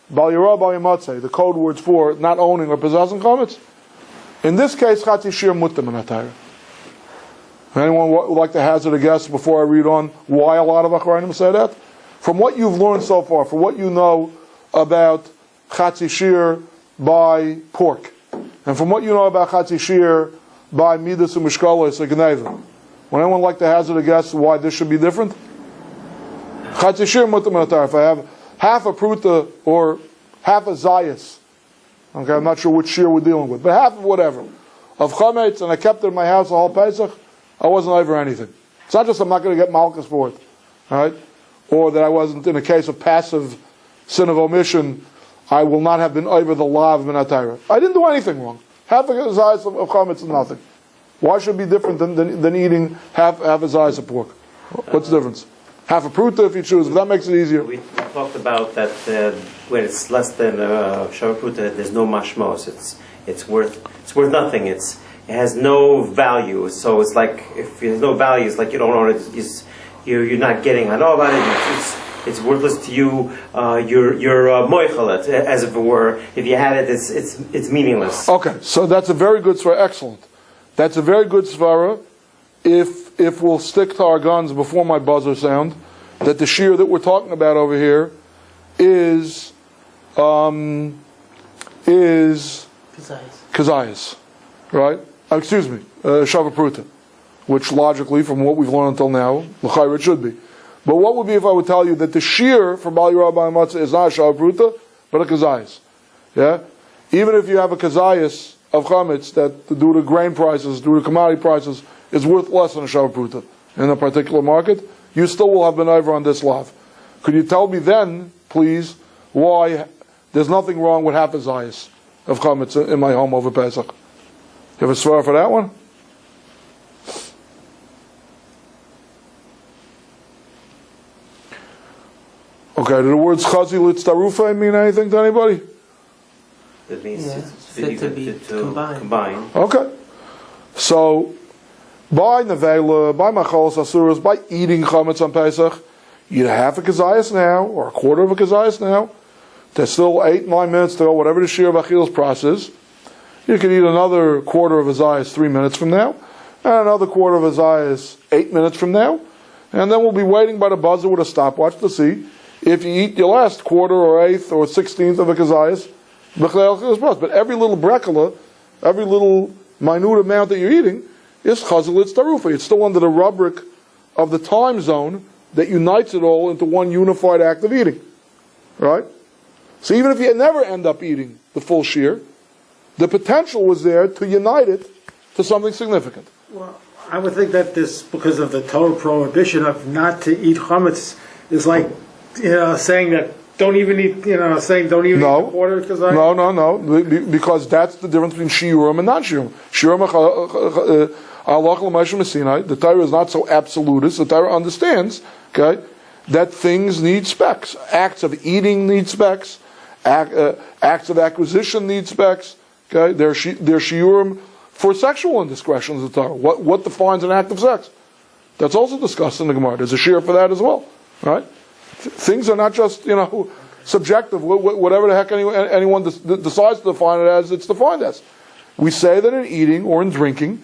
Bal Yarah Bal Yamatzeh, the code words for not owning or possessing chametz, in this case, Chatzi Shir Mutam in Atayra. Anyone would like to hazard a guess before I read on why a lot of Achrayim say that? From what you've learned so far, from what you know about Chatzi Shir by pork, and from what you know about Chatzi Shir by Midas and Mishkalos or Gneva, would anyone like to hazard a guess why this should be different? Chatzi Shir Mutam in Atayra. If I have half a pruta or half a zayas, okay, I'm not sure which shear we're dealing with, but half of whatever of chametz, and I kept it in my house the whole Pesach, I wasn't over anything. It's not just I'm not going to get malchus for it, all right, or that I wasn't in a case of passive sin of omission. I will not have been over the lav minatayra. I didn't do anything wrong. Half a zayis of chametz is nothing. Why should it be different than eating half a zayis of pork? What's the difference? Half a pruta if you choose, but that makes it easier. We talked about that when it's less than Shavah Pruta, there's no mashmos. It's worth nothing. It has no value. So it's like if there's no value, it's like you don't own it. You're not getting. I know about it. It's worthless to you. You're moichalet, as if it were. If you had it, it's meaningless. Okay, so that's a very good svara. Excellent. That's a very good svara. If we'll stick to our guns before my buzzer sound, that the shear that we're talking about over here is kazayas, right? Excuse me, Shavah Pruta, which logically, from what we've learned until now, l'chayra it should be. But what would be if I would tell you that the shear for Bali Rabbi Matzah is not a Shavah Pruta, but a kazayas? Yeah, even if you have a kazayas of chametz that due to grain prices, due to commodity prices, is worth less than a Shavah Pruta in a particular market, you still will have been over on this lav. Could you tell me then, please, why there's nothing wrong with half a zayas of chametz in my home over Pesach? You have a svar for that one? Okay, do the words chazi litztarufa mean anything to anybody? It means fit to be combine. Okay. So, by nevela, by machalos asuras, by eating chametz on Pesach, you have a kazayas now, or a quarter of a kazayas now. There's still 8-9 minutes to go, whatever the shear of achil's process. You can eat another quarter of a zayas 3 minutes from now, and another quarter of a zayas 8 minutes from now, and then we'll be waiting by the buzzer with a stopwatch to see if you eat your last quarter or eighth or 16th of a kazayas. But every little brekala, every little minute amount that you're eating is chazal tarufa. It's still under the rubric of the time zone that unites it all into one unified act of eating. Right? So even if you never end up eating the full shear, the potential was there to unite it to something significant. Well, I would think that this, because of the Torah prohibition of not to eat chametz, is like, saying that don't even eat, saying don't even eat a quarter because No, because that's the difference between shiurim and non-shiurim. Shiurim Allah l'Moshe Messinai. The Torah is not so absolutist. The Torah understands, okay, that things need specs. Acts of eating need specs. Acts of acquisition need specs. Okay, they're shiurim for sexual indiscretions of the Torah. What defines an act of sex? That's also discussed in the Gemara. There's a shiur for that as well, right? Things are not just subjective. Whatever the heck anyone decides to define it as, it's defined as. We say that in eating or in drinking,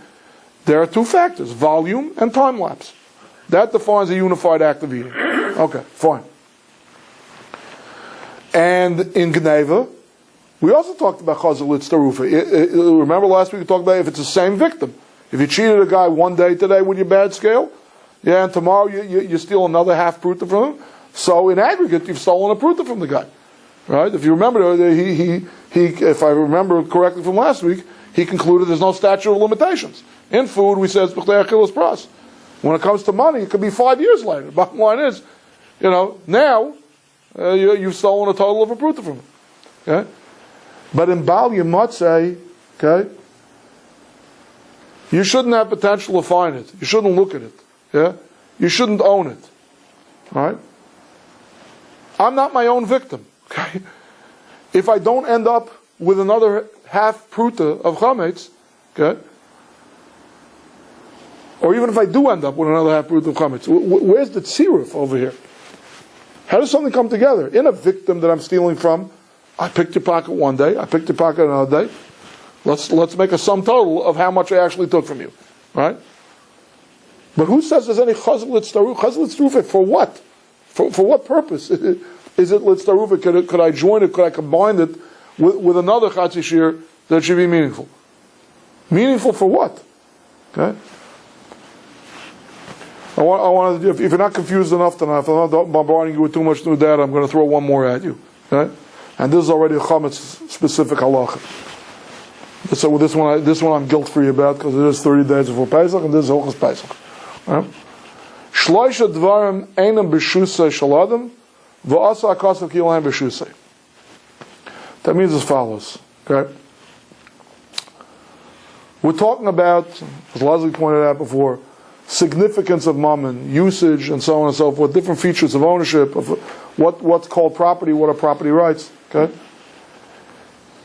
there are two factors: volume and time lapse. That defines a unified act of eating. Okay, fine. And in Geneva, we also talked about chazal tarufa. Remember last week we talked about if it's the same victim. If you cheated a guy one day today with your bad scale, and tomorrow you steal another half pruta from him, so in aggregate you've stolen a pruta from the guy, right? If you remember, he if I remember correctly from last week, he concluded there's no statute of limitations. In food, we said it's b'chlei achilas pras. When it comes to money, it could be 5 years later. Bottom line is, now you've stolen a total of a pruta from him. Okay? But in Bal Yamatzeh, okay, you shouldn't have potential to find it. You shouldn't look at it. Yeah? You shouldn't own it. Right? I'm not my own victim. Okay? If I don't end up with another half pruta of chametz, okay, or even if I do end up with another half pruta of chametz, where's the tziruf over here? How does something come together? In a victim that I'm stealing from, I picked your pocket one day, I picked your pocket another day. Let's make a sum total of how much I actually took from you. Right? But who says there's any chazal litztarufa? For what? For what purpose? Is it litztarufa? Could I join it? Could I combine it with another chatzi shir that should be meaningful? Meaningful for what? Okay? I want to, if you're not confused enough tonight, if I'm not bombarding you with too much new data, I'm going to throw one more at you. Okay? And this is already a chametz specific halacha. So with this one I'm guilt-free about because it is 30 days before Pesach and this is Hilchos Pesach. Shloisha dvarim einam b'shusay shaladam v'asa akasav kilayim b'shusay. That means as follows. Okay, we're talking about, as Leslie pointed out before, significance of mammon, usage, and so on and so forth, different features of ownership, of what's called property, what are property rights. Okay?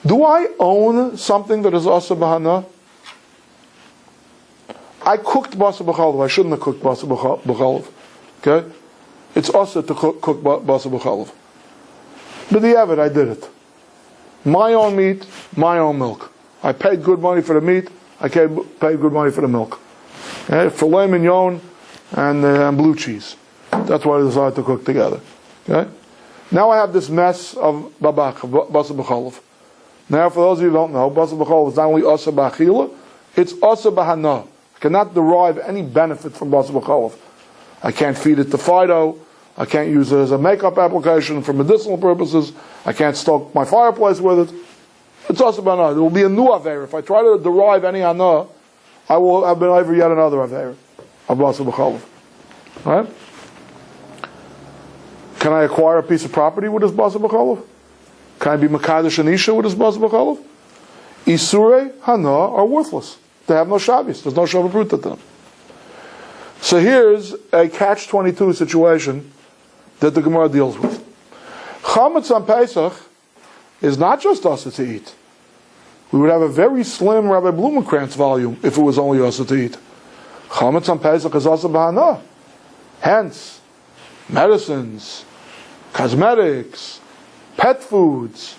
Do I own something that is asa b'hana? I cooked basa b'chalav. I shouldn't have cooked basa b'chalav. Okay? It's asa to cook basa b'chalav. But the Evid, I did it. My own meat, my own milk. I paid good money for the meat. I paid good money for the milk. Okay? Filet mignon and blue cheese. That's what I decided to cook together. Okay? Now I have this mess of babach, basa b'chalav. Now, for those of you who don't know, basa b'chalav is not only asa b'achila, it's asa b'hana. I cannot derive any benefit from basa b'chalav. I can't feed it to Fido. I can't use it as a makeup application for medicinal purposes. I can't stoke my fireplace with it. It's asa b'hana. There will be a new aver. If I try to derive any hana, I will have been over yet another aver of basa b'chalav. Right? Can I acquire a piece of property with this basa b'chalav? Can I be Makadosh and Isha with his basa b'chalav? Isurei hana are worthless. They have no Shabbos. There's no Shabbat Pruta to them. So here's a catch-22 situation that the Gemara deals with. Chametz on Pesach is not just asa to eat. We would have a very slim Rabbi Blumenkrantz volume if it was only asa to eat. Chametz on Pesach is asa b'hana. Hence, medicines, cosmetics, pet foods,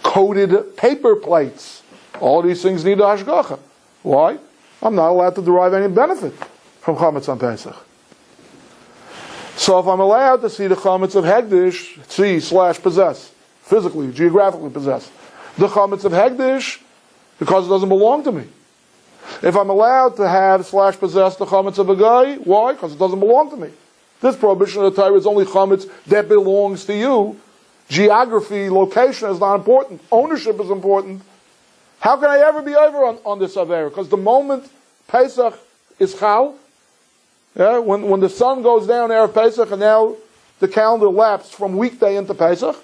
coated paper plates. All these things need a hashgacha. Why? I'm not allowed to derive any benefit from chametz on Pesach. So if I'm allowed to see the chametz of hegdish, see/possess, physically, geographically possess, the chametz of hegdish, because it doesn't belong to me. If I'm allowed to have/possess the chametz of a guy, why? Because it doesn't belong to me. This prohibition of the Torah is only chametz that belongs to you. Geography, location is not important. Ownership is important. How can I ever be over on this Avera? Because the moment Pesach is Chal, when the sun goes down there of Pesach, and now the calendar lapsed from weekday into Pesach,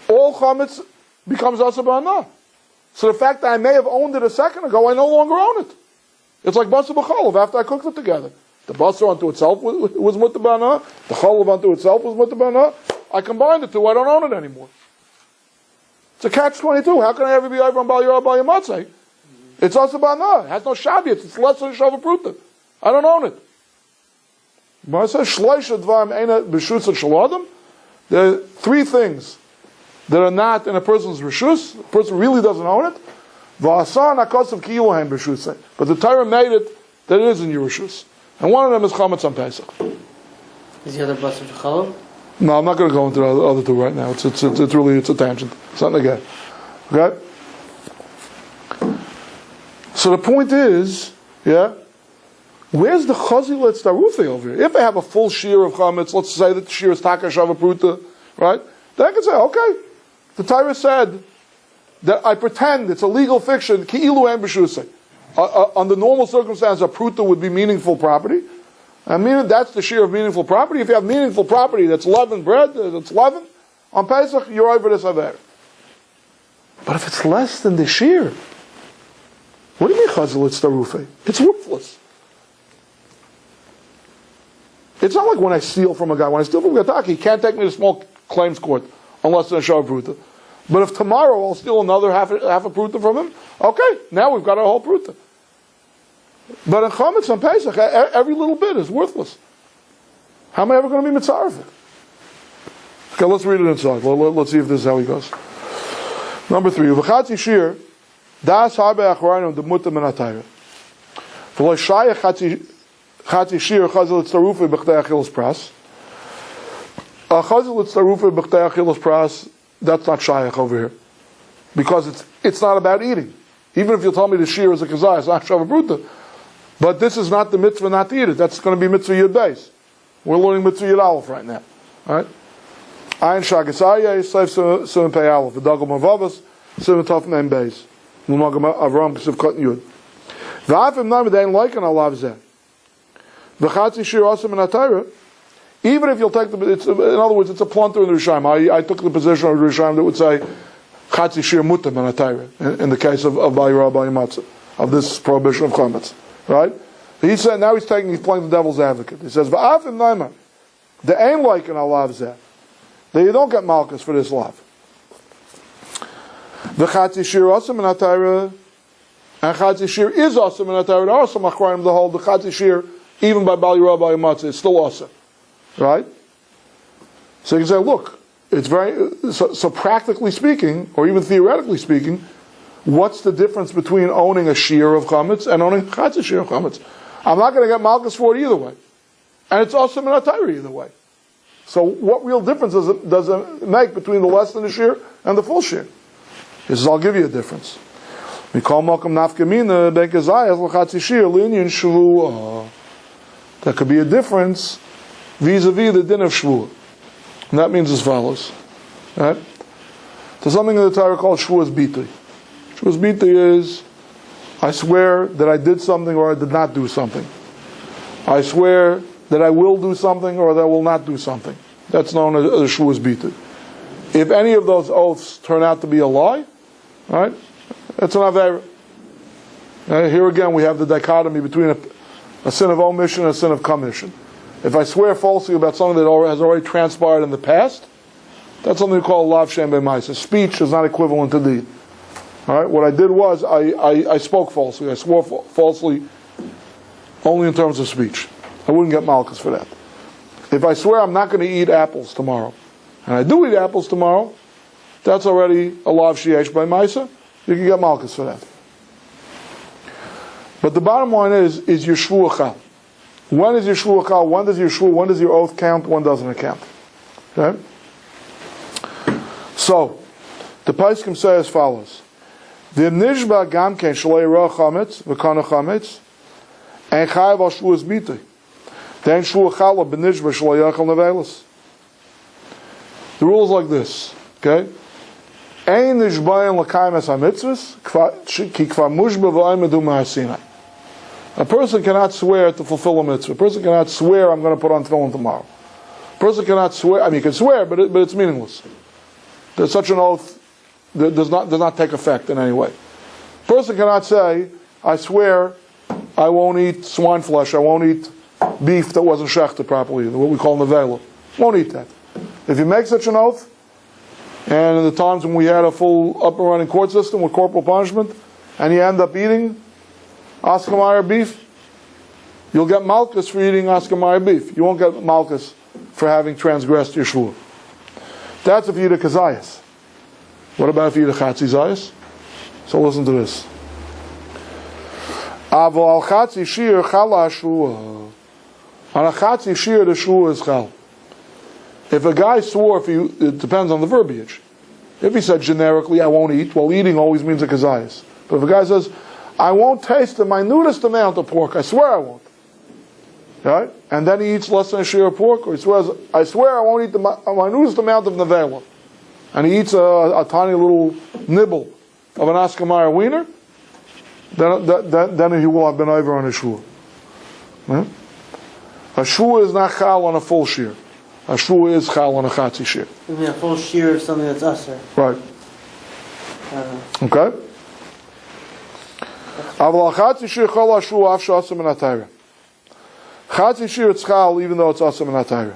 all chametz becomes asa b'hana. So the fact that I may have owned it a second ago, I no longer own it. It's like basa b'chalav after I cooked it together. The basa unto itself was mutter b'hana. The chalav unto itself was mutter b'hana. I combined the two. I don't own it anymore. It's a catch-22. How can I ever be over on Bal Yorah Bal Yamatzeh? It's asa b'hana. It has no Shabbos. It's less than a Shavah Pruta. I don't own it. But I say shleisha dvarim eina b'shus shel. There are three things that are not in a person's reshus. The person really doesn't own it. V'asan akasav kiluhem b'shusay. But the Torah made it that it is in your reshus. And one of them is chametz on Pesach. Is the other basa b'chalav? No, I'm not going to go into the other two right now. It's really a tangent. It's not again. Okay? So the point is, where's the chazil tztarufe over here? If I have a full shear of chametz, let's say that the shear is taka shava pruta, right? Then I can say, okay, the Torah said that I pretend it's a legal fiction, ki'ilu en b'shusay. Under normal circumstances, a pruta would be meaningful property. I mean, that's the shear of meaningful property. If you have meaningful property that's leavened bread, that's leavened, on Pesach, you're over this aver. But if it's less than the shear, what do you mean chazal tztarufe? It's worthless. It's not like when I steal from a guy. When I steal from a Gataki, he can't take me to small claims court unless it's a Shav Pruta. But if tomorrow I'll steal another half a Pruta from him, okay, now we've got a whole Pruta. But in Chametz on Pesach, every little bit is worthless. How am I ever going to be mitzvah of it? Okay, let's read it inside. Let's see if this is how he goes. Number 3. V'chatzi shir, das harbe achronim de mutter min hatayra. V'lo shayach chatzi shir chazal tztarufe b'chtei achilas pras. Chazal tztarufe b'chtei achilas pras, that's not shayach over here. Because it's not about eating. Even if you'll tell me the shir is a kazai, it's not shavah bruta. But this is not the mitzvah not to eat it. That's going to be mitzvah yud beis. We're learning mitzvah yud aleph right now. Alright? Ayin shagasaya, Seif Simon Pei Aleph, V'dagel Mavavas, Simon Tov Mem Beis. L'magam Avram K'siv Katan Yud. V'afim Namidain Laikan Alav Zeh. V'chatzi shir asim in HaTorah. Even if you'll take in other words, it's a plunter in the Rishayim. I took the position of the Rishayim that would say chatzi shir mutam in HaTorah in the case of Bal Yorah Bal Yamatzeh, of this prohibition of chametz, right? He said, now he's playing the devil's advocate. He says, "Va'afim naimar, the ain't like an alav zeh, that you don't get malchus for this lav. The chatzi shir asam in atayra, and chatzi shir is asam in atayra. There are some achronim the whole the chatzi shir, even by Bali Rabbi Matzah, it's still asam, right? So you can say, look, it's very so practically speaking, or even theoretically speaking, what's the difference between owning a shear of chametz and owning a chatzi shir of chametz? I'm not going to get malchus for it either way. And it's also minatayra either way. So what real difference does it make between the less than the shear and the full shear? He says, I'll give you a difference. We call malkam nafkamina ben kazayas l'chatzi shear l'inyan shvuah. There could be a difference vis-a-vis the din of shvuah. And that means as follows. Right? There's something in the Torah called shvuah's bitui. Shvuah's bitui is, I swear that I did something or I did not do something. I swear that I will do something or that I will not do something. That's known as shvuah's bitui. If any of those oaths turn out to be a lie, right, it's an avera. Here again we have the dichotomy between a sin of omission and a sin of commission. If I swear falsely about something that has already transpired in the past, that's something we call lav shem b'maisa. Speech is not equivalent to deed. All right, what I did was I spoke falsely. I swore falsely only in terms of speech. I wouldn't get malchus for that. If I swear I'm not going to eat apples tomorrow, and I do eat apples tomorrow, that's already a lav sheyesh by Maisa. You can get malchus for that. But the bottom line is your shvuah chal. When is your shvuah chal? When does your oath count? When doesn't it count? Okay? So, the Paiskim say as follows. V'im nishba gam ken shalei ra chametz, v'kana chametz, and chayav al shvuah's bitui. Then shvuah chala b'nishba shalei yachal nevelis. The rule is like this, okay? Ein nishbayin l'kayim es ha-mitzvahs, ki kvar mushba v'aymedu ma'asinai. A person cannot swear to fulfill a mitzvah. A person cannot swear, I'm going to put on tefillin tomorrow. A person cannot swear, you can swear, but it's meaningless. There's such an oath that does not take effect in any way. A person cannot say, I swear I won't eat swine flesh, I won't eat beef that wasn't shechted properly, what we call nevela. Won't eat that. If you make such an oath, and in the times when we had a full up and running court system with corporal punishment, and you end up eating Oscar beef, you'll get malchus for eating Oscar beef. You won't get malchus for having transgressed your shvuah. That's if you eat a kazayas. What about if you eat a chatzi zayas? So listen to this. Aval al chatzi shir chala shvuah. On a chatzi shir, the shvuah is chal. If a guy swore, it depends on the verbiage. If he said generically, I won't eat, well, eating always means a kazayas. But if a guy says, I won't taste the minutest amount of pork, I swear I won't. Right? And then he eats less than a share of pork, or he swears, I swear I won't eat the minutest amount of nevela. And he eats a tiny little nibble of an Askamaya wiener, then he will have been over on a shvuah. Right? A shvuah is not chal on a full shear. A shvuah is chal on a chatzi shear. You mean a full shear of something that's usher. Right. Okay? Aval chatzi shear chal shvuah af shasam and atayra. Chatzi shear it's chal even though it's asam and atayra.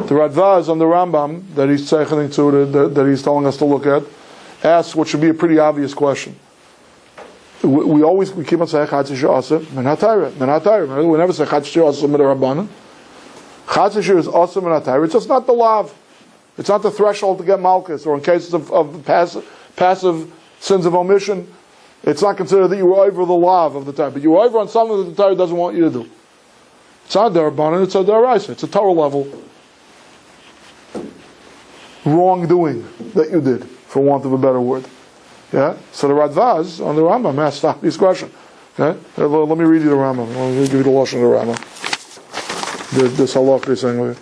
The Radvaz on the Rambam that he's zeichening to, that he's telling us to look at, asks what should be a pretty obvious question. We keep on saying chatzi shear asam and atayra. We never say chatzi shear asam and rabbanan. Chatzi shear is asam and atayra. It's just not the lav. It's not the threshold to get malchus, or in cases of passive sins of omission, it's not considered that you were over the lav of the Torah, but you were over on something that the Torah doesn't want you to do. It's not derabanan, it's a deraisa. It's a Torah level wrongdoing that you did, for want of a better word. Yeah. So the Radvaz on the Rambam asked this question. Okay. Let me read you the Rambam. Let me give you the lashon of the Rambam. This halach is saying.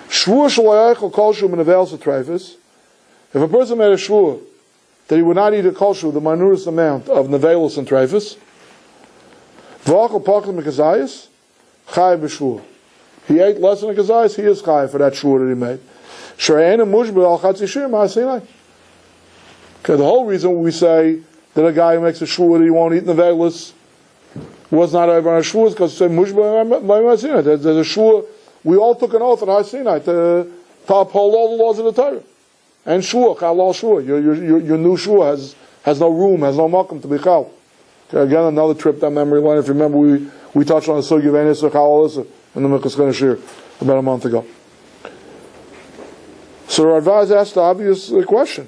Shvuah sh'lo kol shu menevel s'treifus. If a person made a shvuah that he would not eat a kolshu, the minutest amount of nevelus and treifus, v'achal pachim mekazayis, chayav b'shvuah. He ate less than a kazayis, he is chayav for that shvuah that he made. She'einu mushba al chatzi shir ma'asinai. Okay, the whole reason we say that a guy who makes a shvuah that he won't eat nevelus was not over on Shavuos because it said Mushba by Sinai. There's a Shavuot. We all took an oath at Har Sinai to uphold all the laws of the Torah. And Shavuot, Halal Shavuot. Your new Shavuot has no room, has no makom to be chal. Okay, again, another trip down memory lane. If you remember, we touched on the Sugi of Enes or Halal Issa in the Mitzvah Shir about a month ago. So Radvaz asked the obvious question.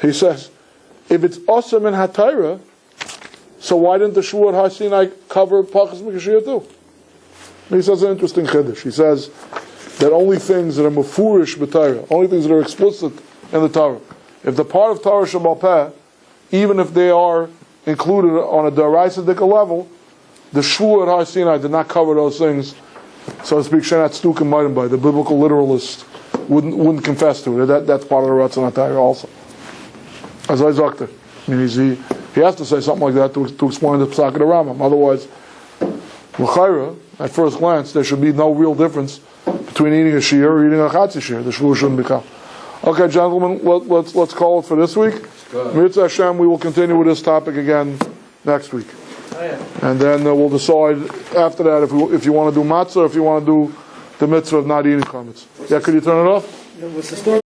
He says, if it's awesome in HaTorah, so why didn't the Shavuot Har Sinai cover Pachas Mikashir too? He says an interesting chiddush. He says that only things that are mufurish b'Torah, only things that are explicit in the Torah, if the part of Torah Shabbat Peh, even if they are included on a Daraisa Dika level, the Shavuot Har Sinai did not cover those things, so to speak. Shenat Stukim Maidim by the biblical literalist wouldn't confess to it. That's part of the Ratzon HaTorah also. As I zakter, I mean, he has to say something like that to explain the Pesach of the Rambam. Otherwise, l'chayra, at first glance, there should be no real difference between eating a shear or eating a chatzi shear. The shvuah shouldn't be kal. Okay, gentlemen, let's call it for this week. Mitzvah Hashem, we will continue with this topic again next week. And then we'll decide after that if you want to do matzah or if you want to do the mitzvah of not eating chametz. Yeah, could you turn it off? Was the story